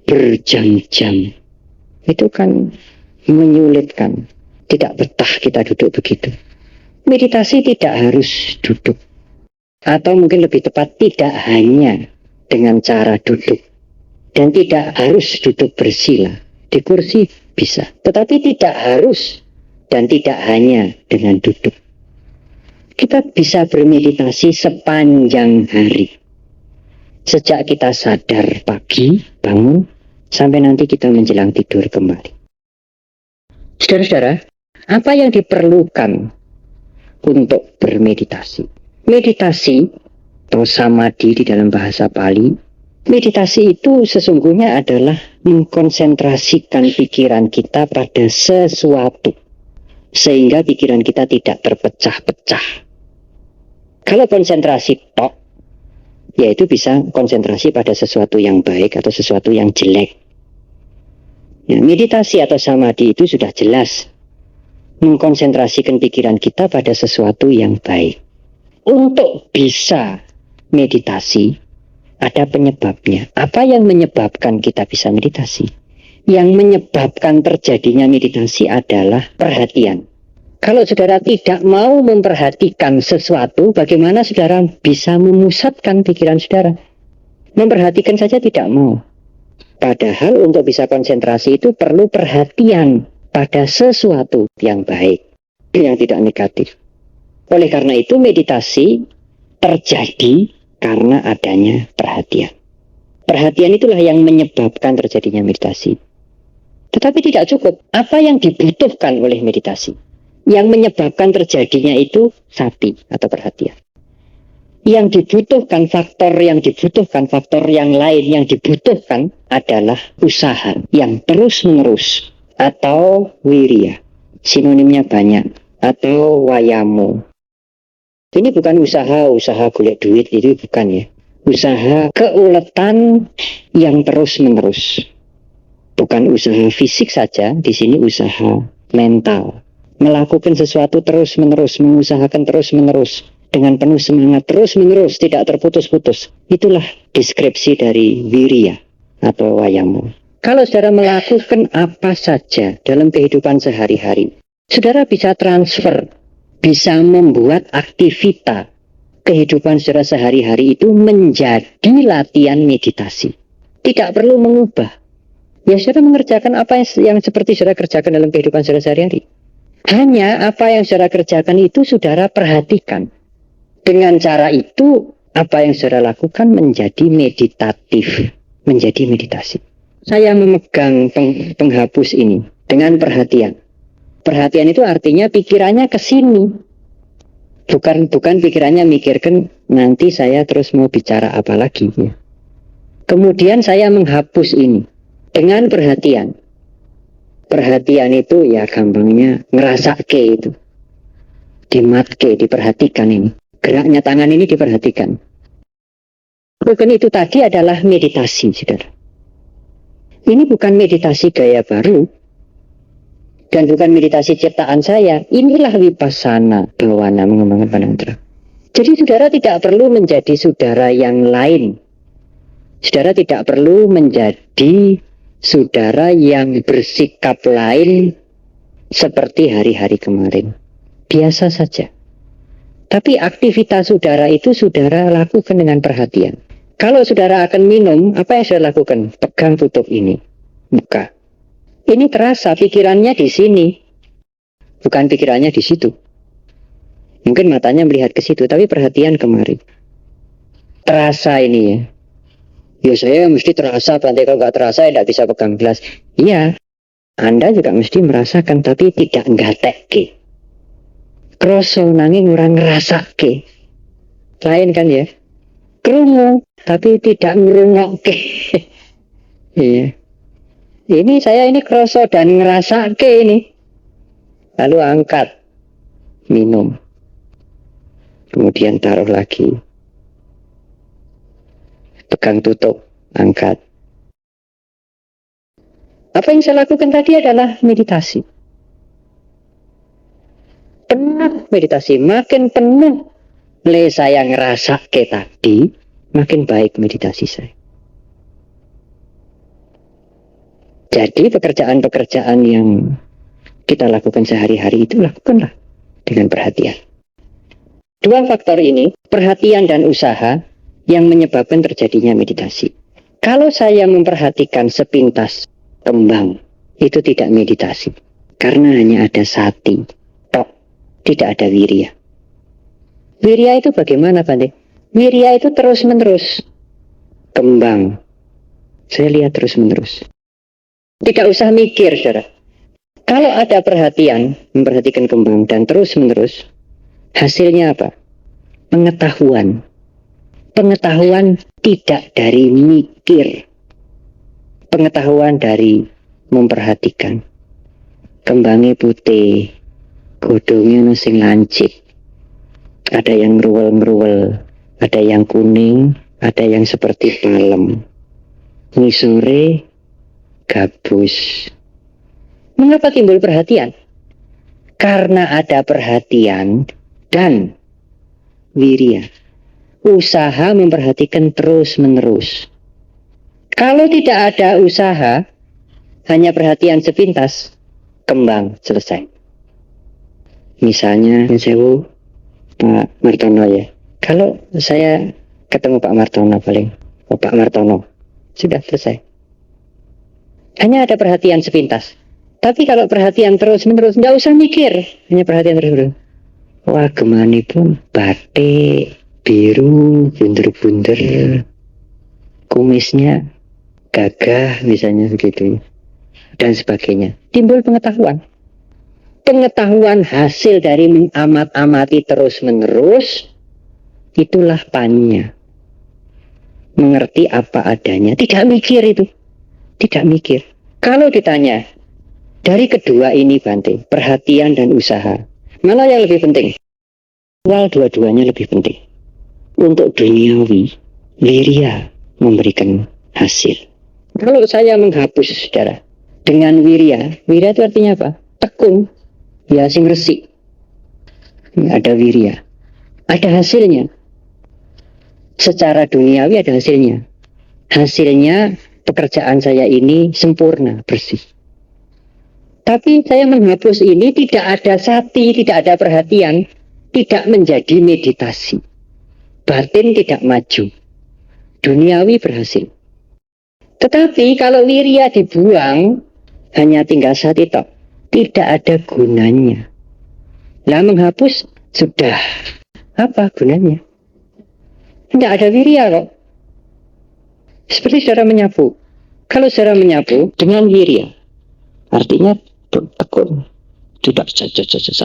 berjam-jam. Itu kan menyulitkan, tidak betah kita duduk begitu. Meditasi tidak harus duduk, atau mungkin lebih tepat tidak hanya dengan cara duduk, dan tidak harus duduk bersila. Di kursi bisa, tetapi tidak harus dan tidak hanya dengan duduk. Kita bisa bermeditasi sepanjang hari, sejak kita sadar pagi bangun sampai nanti kita menjelang tidur kembali. Saudara-saudara, apa yang diperlukan untuk bermeditasi? Meditasi atau samadhi di dalam bahasa Pali, meditasi itu sesungguhnya adalah mengkonsentrasikan pikiran kita pada sesuatu, sehingga pikiran kita tidak terpecah-pecah. Kalau konsentrasi tok, yaitu bisa konsentrasi pada sesuatu yang baik atau sesuatu yang jelek. Ya, meditasi atau samadhi itu sudah jelas mengkonsentrasikan pikiran kita pada sesuatu yang baik. Untuk bisa meditasi, ada penyebabnya. Apa yang menyebabkan kita bisa meditasi? Yang menyebabkan terjadinya meditasi adalah perhatian. Kalau saudara tidak mau memperhatikan sesuatu, bagaimana saudara bisa memusatkan pikiran saudara? Memperhatikan saja tidak mau. Padahal untuk bisa konsentrasi itu perlu perhatian pada sesuatu yang baik, yang tidak negatif. Oleh karena itu meditasi terjadi karena adanya perhatian. Perhatian itulah yang menyebabkan terjadinya meditasi. Tetapi tidak cukup. Apa yang dibutuhkan oleh meditasi? Yang menyebabkan terjadinya itu sati atau perhatian. Yang dibutuhkan faktor yang lain yang dibutuhkan adalah usaha yang terus-menerus atau wirya. Sinonimnya banyak, atau wayamo. Ini bukan usaha golek duit, itu bukan ya. Usaha keuletan yang terus-menerus. Bukan usaha fisik saja, di sini usaha mental. Melakukan sesuatu terus-menerus, mengusahakan terus-menerus, dengan penuh semangat terus-menerus, tidak terputus-putus. Itulah deskripsi dari wirya atau wayamo. Kalau saudara melakukan apa saja dalam kehidupan sehari-hari, saudara bisa transfer, bisa membuat aktivitas kehidupan saudara sehari-hari itu menjadi latihan meditasi. Tidak perlu mengubah. Ya saudara mengerjakan apa yang seperti saudara kerjakan dalam kehidupan saudara sehari-hari. Hanya apa yang saudara kerjakan itu saudara perhatikan. Dengan cara itu, apa yang saudara lakukan menjadi meditatif, menjadi meditasi. Saya memegang penghapus ini dengan perhatian. Perhatian itu artinya pikirannya ke sini. Bukan pikirannya mikirkan nanti saya terus mau bicara apa lagi. Kemudian saya menghapus ini dengan perhatian. Perhatian itu ya gampangnya ngerasake itu. Dimatke, diperhatikan ini. Geraknya tangan ini diperhatikan. Bukan itu tadi adalah meditasi, saudara. Ini bukan meditasi gaya baru. Dan bukan meditasi ciptaan saya. Inilah vipassana bawana, mengembangkan pandangan terang. Jadi saudara tidak perlu menjadi saudara yang lain. Saudara tidak perlu menjadi saudara yang bersikap lain seperti hari-hari kemarin. Biasa saja. Tapi aktivitas saudara itu saudara lakukan dengan perhatian. Kalau saudara akan minum, apa yang saudara lakukan? Pegang tutup ini. Buka. Ini terasa pikirannya di sini. Bukan pikirannya di situ. Mungkin matanya melihat ke situ, tapi perhatian kemari. Terasa ini ya. Ya saya mesti terasa, nanti kalau nggak terasa ya tidak bisa pegang gelas. Iya, Anda juga mesti merasakan, tapi tidak nggatekke. Kroso nanging ora ngrasake. Lain kan ya? Krungu, tapi tidak ngrungokke. Iya. Ini kroso dan ngrasake ini. Lalu angkat, minum. Kemudian taruh lagi. Pegang tutup, angkat. Apa yang saya lakukan tadi adalah meditasi. Penuh meditasi, makin penuh saya ngerasa ke tadi, makin baik meditasi saya. Jadi pekerjaan-pekerjaan yang kita lakukan sehari-hari itu lakukanlah dengan perhatian. Dua faktor ini, perhatian dan usaha, yang menyebabkan terjadinya meditasi. Kalau saya memperhatikan sepintas kembang, itu tidak meditasi. Karena hanya ada sati, tok, tidak ada wirya. Wirya itu bagaimana, Bante? Wirya itu terus-menerus. Kembang, saya lihat terus-menerus. Tidak usah mikir, saudara. Kalau ada perhatian, memperhatikan kembang dan terus-menerus, hasilnya apa? Pengetahuan. Pengetahuan tidak dari mikir. Pengetahuan dari memperhatikan. Kembangnya putih, godongnya sing lancip. Ada yang ngeruwel-ngeruwel, ada yang kuning, ada yang seperti palem. Ngisore gabus. Mengapa timbul perhatian? Karena ada perhatian dan wirya. Usaha memperhatikan terus-menerus. Kalau tidak ada usaha, hanya perhatian sepintas, kembang, selesai. Misalnya, sewu Pak Martono ya. Kalau saya ketemu Pak Martono paling, Pak Martono, sudah selesai. Hanya ada perhatian sepintas. Tapi kalau perhatian terus-menerus, nggak usah mikir, hanya perhatian terus-menerus. Wah, gemani pun batik, biru, bunder-bunder, kumisnya gagah, misalnya begitu, dan sebagainya. Timbul pengetahuan. Pengetahuan hasil dari mengamat-amati terus-menerus, itulah panya. Mengerti apa adanya, tidak mikir itu. Tidak mikir. Kalau ditanya, dari kedua ini Bante, perhatian dan usaha, mana yang lebih penting? Well, dua-duanya lebih penting. Untuk duniawi, wirya memberikan hasil. Kalau saya menghapus, saudara, dengan wirya itu artinya apa? Tekun, ya sing resik. Ada wirya, ada hasilnya. Secara duniawi ada hasilnya. Hasilnya pekerjaan saya ini sempurna, bersih. Tapi saya menghapus ini tidak ada sati, tidak ada perhatian, tidak menjadi meditasi. Batin tidak maju. Duniawi berhasil. Tetapi kalau wirya dibuang, hanya tinggal sati tok. Tidak ada gunanya. Lah menghapus, sudah. Apa gunanya? Tidak ada wirya kok. Seperti saudara menyapu. Kalau saudara menyapu dengan wirya, artinya tekun, tidak saja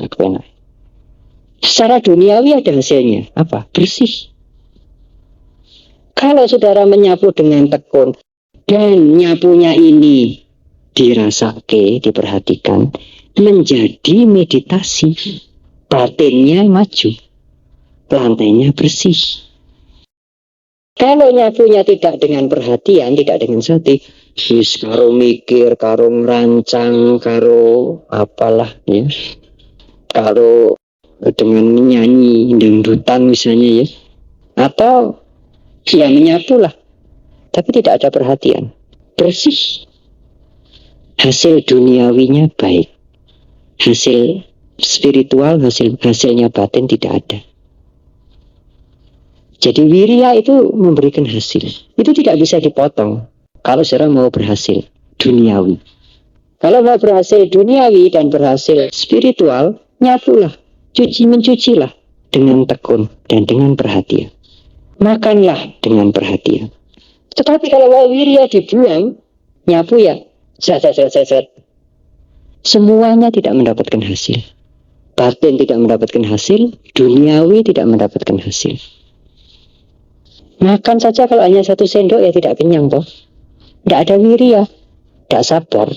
kepenak. Secara duniawi ada hasilnya. Apa? Bersih. Kalau saudara menyapu dengan tekun dan nyapunya ini dirasake, diperhatikan, menjadi meditasi. Batinnya maju, lantainya bersih. Kalau nyapunya tidak dengan perhatian, tidak dengan sati, karo mikir, karo merancang, karo apalah ya, karo dengan menyanyi dangdutan misalnya ya, atau ya menyapu lah, tapi tidak ada perhatian, bersih. Hasil duniawinya baik, hasil spiritual, hasilnya batin tidak ada. Jadi wirya itu memberikan hasil. Itu tidak bisa dipotong kalau seorang mau berhasil duniawi. Kalau mau berhasil duniawi dan berhasil spiritual, nyapulah, mencucilah dengan tekun dan dengan perhatian. Makanlah dengan perhatian. Tetapi kalau mau wirya dibuang, nyapu ya, semuanya tidak mendapatkan hasil. Batin tidak mendapatkan hasil, duniawi tidak mendapatkan hasil. Makan saja kalau hanya 1 sendok ya tidak kenyang toh. Tidak ada wirya, tidak sabar.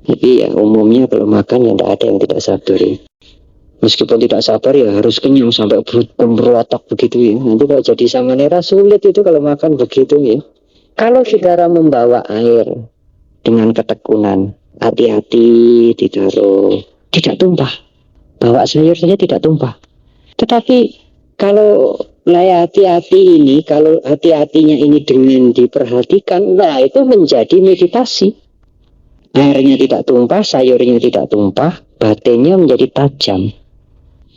Jadi ya umumnya kalau makan ya tidak ada yang tidak sabar ya. Meskipun tidak sabar ya harus kenyang sampai berotak begitu ya. Nanti kalau jadi samanera sulit itu kalau makan begitu ya. Kalau saudara membawa air dengan ketekunan, hati-hati ditaruh, tidak tumpah. bawa sayur saja tidak tumpah. Tetapi kalau hati-hati ini, kalau hati-hatinya ini dengan diperhatikan, nah itu menjadi meditasi. Airnya tidak tumpah, sayurnya tidak tumpah, batinnya menjadi tajam.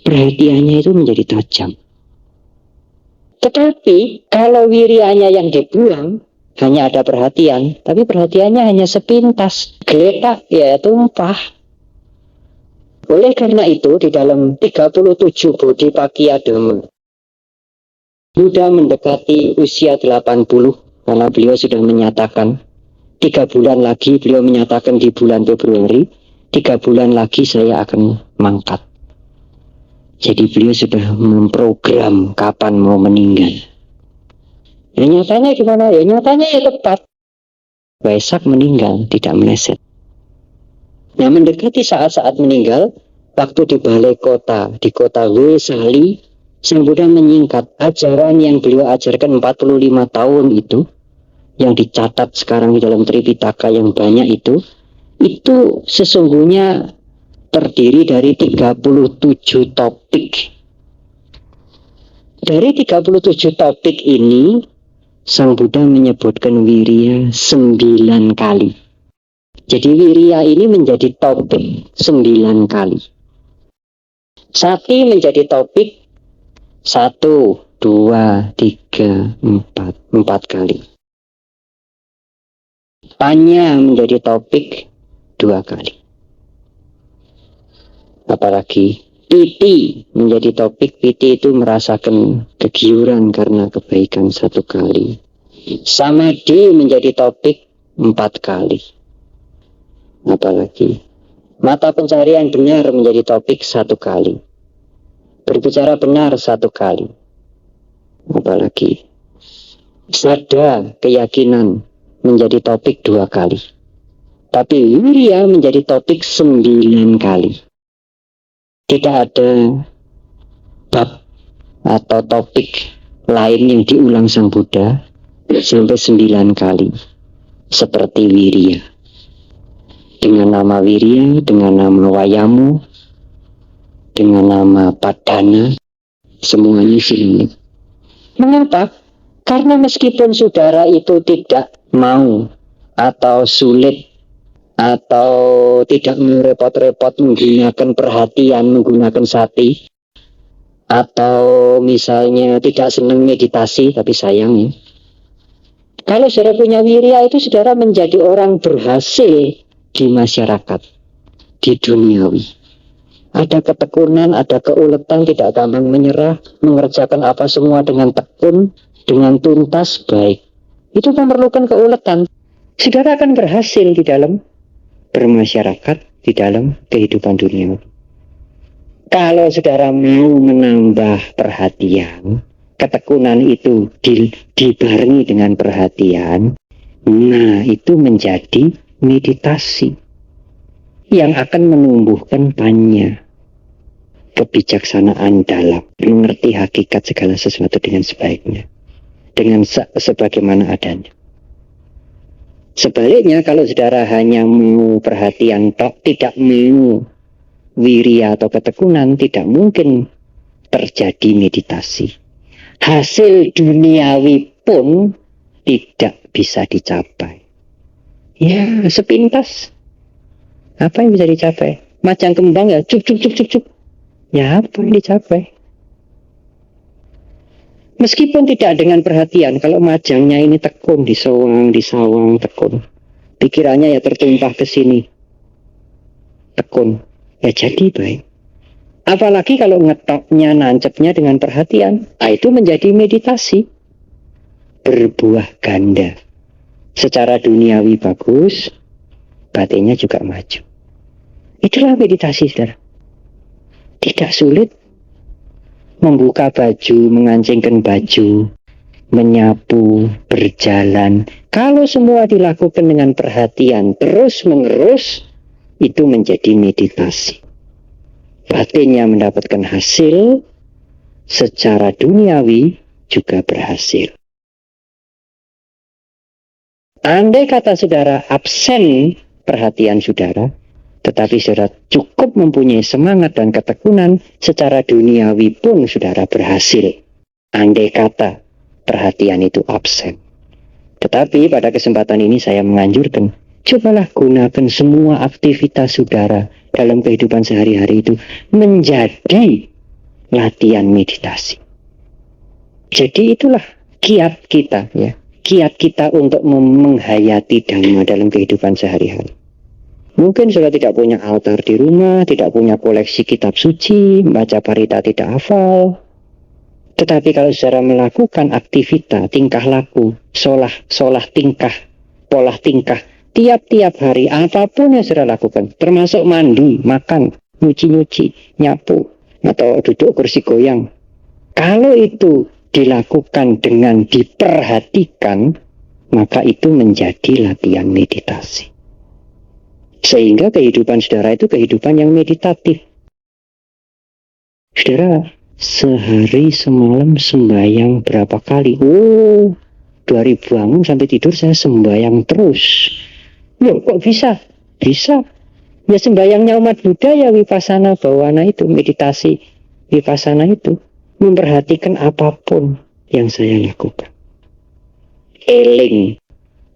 Perhatiannya itu menjadi tajam. Tetapi kalau wirianya yang dibuang, hanya ada perhatian, tapi perhatiannya hanya sepintas, geletak, ya tumpah. Oleh karena itu, di dalam 37 Bodhipakkhya Dhamma, Buddha mendekati usia 80, karena beliau sudah menyatakan 3 bulan lagi, beliau menyatakan di bulan Februari, 3 bulan lagi saya akan mangkat. Jadi beliau sudah memprogram kapan mau meninggal. Ya nyatanya gimana? Ya nyatanya ya tepat. Waisak meninggal, tidak meleset. Nah, mendekati saat-saat meninggal, waktu di balai kota, di kota Wesali, Sang Buddha menyingkat ajaran yang beliau ajarkan 45 tahun itu, yang dicatat sekarang di dalam Tripitaka yang banyak itu sesungguhnya terdiri dari 37 topik. Dari 37 topik ini, Sang Buddha menyebutkan wirya 9 kali. Jadi wirya ini menjadi topik 9 kali. Sati menjadi topik 1, 2, 3, 4 kali. Panya menjadi topik 2 kali. Apalagi piti menjadi topik. Piti itu merasakan kegiuran karena kebaikan 1 kali. Samadhi menjadi topik 4 kali. Apalagi mata pencarian benar menjadi topik 1 kali. Berbicara benar 1 kali. Apalagi sada keyakinan menjadi topik 2 kali. Tapi wirya menjadi topik 9 kali. Tidak ada bab atau topik lain yang diulang Sang Buddha sampai 9 kali. Seperti wirya. Dengan nama wirya, dengan nama wayamu, dengan nama padana, semuanya sinonim. Mengapa? Karena meskipun saudara itu tidak mau atau sulit atau tidak merepot-repot menggunakan perhatian, menggunakan sati, atau misalnya tidak senang meditasi, tapi sayang ya, kalau saudara punya wirya itu saudara menjadi orang berhasil di masyarakat, di duniawi. Ada ketekunan, ada keuletan, tidak gampang menyerah, mengerjakan apa semua dengan tekun, dengan tuntas, baik. Itu memerlukan keuletan. Saudara akan berhasil di dalam bermasyarakat, di dalam kehidupan dunia. Kalau saudara mau menambah perhatian, ketekunan itu dibarengi dengan perhatian, nah itu menjadi meditasi yang akan menumbuhkan panya, kebijaksanaan dalam mengerti hakikat segala sesuatu dengan sebaiknya, dengan sebagaimana adanya. Sebaliknya, kalau saudara hanya mau perhatian tok, tidak mau wirya atau ketekunan, tidak mungkin terjadi meditasi. Hasil duniawi pun tidak bisa dicapai. Ya, sepintas. Apa yang bisa dicapai? Macam kembang ya, cup. Ya, apa yang dicapai? Meskipun tidak dengan perhatian, kalau majangnya ini tekun, disawang, tekun. Pikirannya ya tertumpah ke sini. Tekun. Ya jadi baik. Apalagi kalau ngetoknya, nancepnya dengan perhatian. Nah, itu menjadi meditasi. Berbuah ganda. Secara duniawi bagus, batinnya juga maju. Itulah meditasi, saudara. Tidak sulit. Membuka baju, mengancingkan baju, menyapu, berjalan. Kalau semua dilakukan dengan perhatian terus-menerus, itu menjadi meditasi. Batinnya mendapatkan hasil, secara duniawi juga berhasil. Andai kata saudara absen perhatian saudara, Tetapi saudara cukup mempunyai semangat dan ketekunan secara duniawi pun saudara berhasil. Andai kata perhatian itu absen. Tetapi pada kesempatan ini saya menganjurkan, cobalah gunakan semua aktivitas saudara dalam kehidupan sehari-hari itu menjadi latihan meditasi. Jadi itulah kiat kita, ya. Kiat kita untuk menghayati Dhamma dalam kehidupan sehari-hari. Mungkin saudara tidak punya altar di rumah, tidak punya koleksi kitab suci, baca parita tidak hafal. Tetapi kalau saudara melakukan aktivitas, tingkah laku, solah tingkah, pola tingkah, tiap-tiap hari, apapun yang saudara lakukan, termasuk mandi, makan, nyuci-nyuci, nyapu, atau duduk kursi goyang. Kalau itu dilakukan dengan diperhatikan, maka itu menjadi latihan meditasi. Sehingga kehidupan saudara itu kehidupan yang meditatif. Saudara, sehari semalam sembahyang berapa kali? Dari bangun sampai tidur saya sembahyang terus. Loh, kok bisa? Bisa. Ya sembahyangnya umat Buddha ya vipassana bhavana itu, meditasi vipassana itu. Memperhatikan apapun yang saya lakukan. Eling.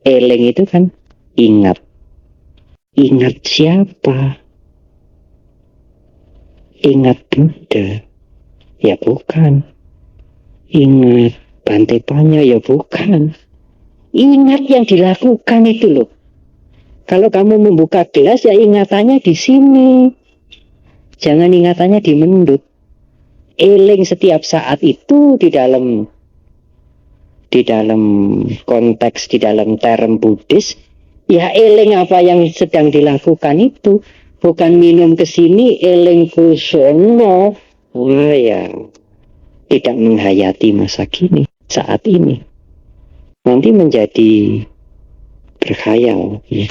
Eling itu kan ingat. Ingat siapa? Ingat Buddha? Ya bukan. Ingat Bante Panya? Ya bukan. Ingat yang dilakukan itu loh. Kalau kamu membuka gelas ya ingatannya di sini. Jangan ingatannya di mendut. Eling setiap saat itu di dalam konteks, di dalam term Buddhis, ya eling apa yang sedang dilakukan itu. Bukan minum ke sini, eling ke sono. Wah ya, tidak menghayati masa kini, saat ini. Nanti menjadi berkhayal. Ya.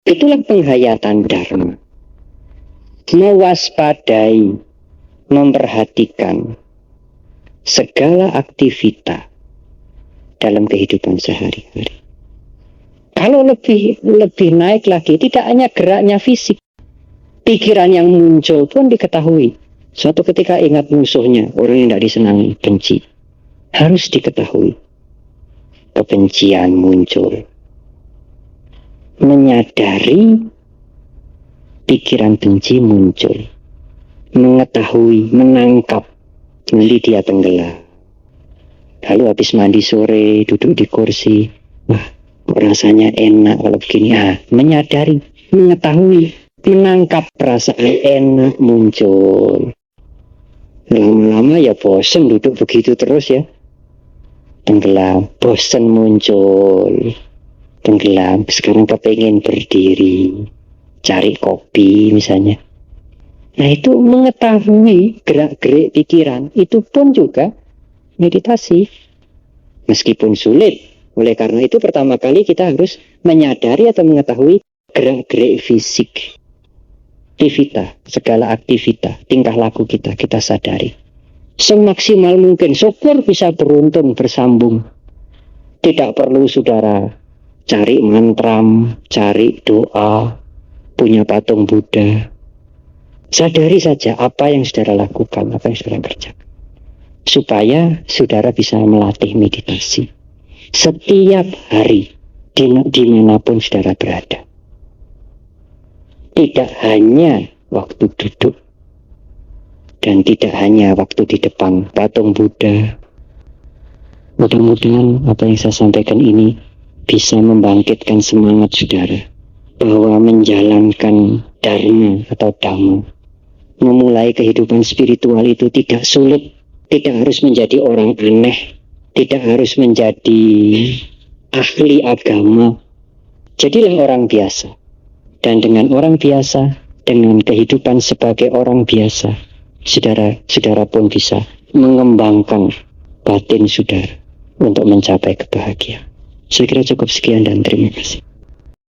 Itulah penghayatan Dharma. Mewaspadai, memperhatikan segala aktivitas dalam kehidupan sehari-hari. Kalau lebih naik lagi, tidak hanya geraknya fisik, pikiran yang muncul pun diketahui. Suatu ketika ingat musuhnya, orang yang tidak disenangi, benci, harus diketahui. Kebencian muncul. Menyadari pikiran benci muncul. Mengetahui, menangkap, nanti dia tenggelam. Lalu habis mandi sore, duduk di kursi, wah rasanya enak kalau begini. Menyadari, mengetahui, menangkap perasaan enak muncul. Lama-lama ya bosen duduk begitu terus ya. Tenggelam, bosen muncul. Tenggelam, sekarang kepengen berdiri, cari kopi misalnya. Nah itu mengetahui gerak-gerik pikiran, itu pun juga meditasi. Meskipun sulit, oleh karena itu pertama kali kita harus menyadari atau mengetahui gerak-gerik fisik. Segala aktivitas, tingkah laku kita sadari. Semaksimal mungkin, syukur bisa beruntun, bersambung. Tidak perlu saudara cari mantram, cari doa, punya patung Buddha. Sadari saja apa yang saudara lakukan, apa yang saudara kerjakan. Supaya saudara bisa melatih meditasi. Setiap hari, dimanapun saudara berada. Tidak hanya waktu duduk. Dan tidak hanya waktu di depan patung Buddha. Mudah-mudahan apa yang saya sampaikan ini bisa membangkitkan semangat saudara. Bahwa menjalankan Dharma atau Dhamma, memulai kehidupan spiritual itu tidak sulit, tidak harus menjadi orang aneh, tidak harus menjadi ahli agama. Jadilah orang biasa. Dan dengan orang biasa, dengan kehidupan sebagai orang biasa, saudara pun bisa mengembangkan batin saudara untuk mencapai kebahagiaan. Saya kira cukup sekian dan terima kasih.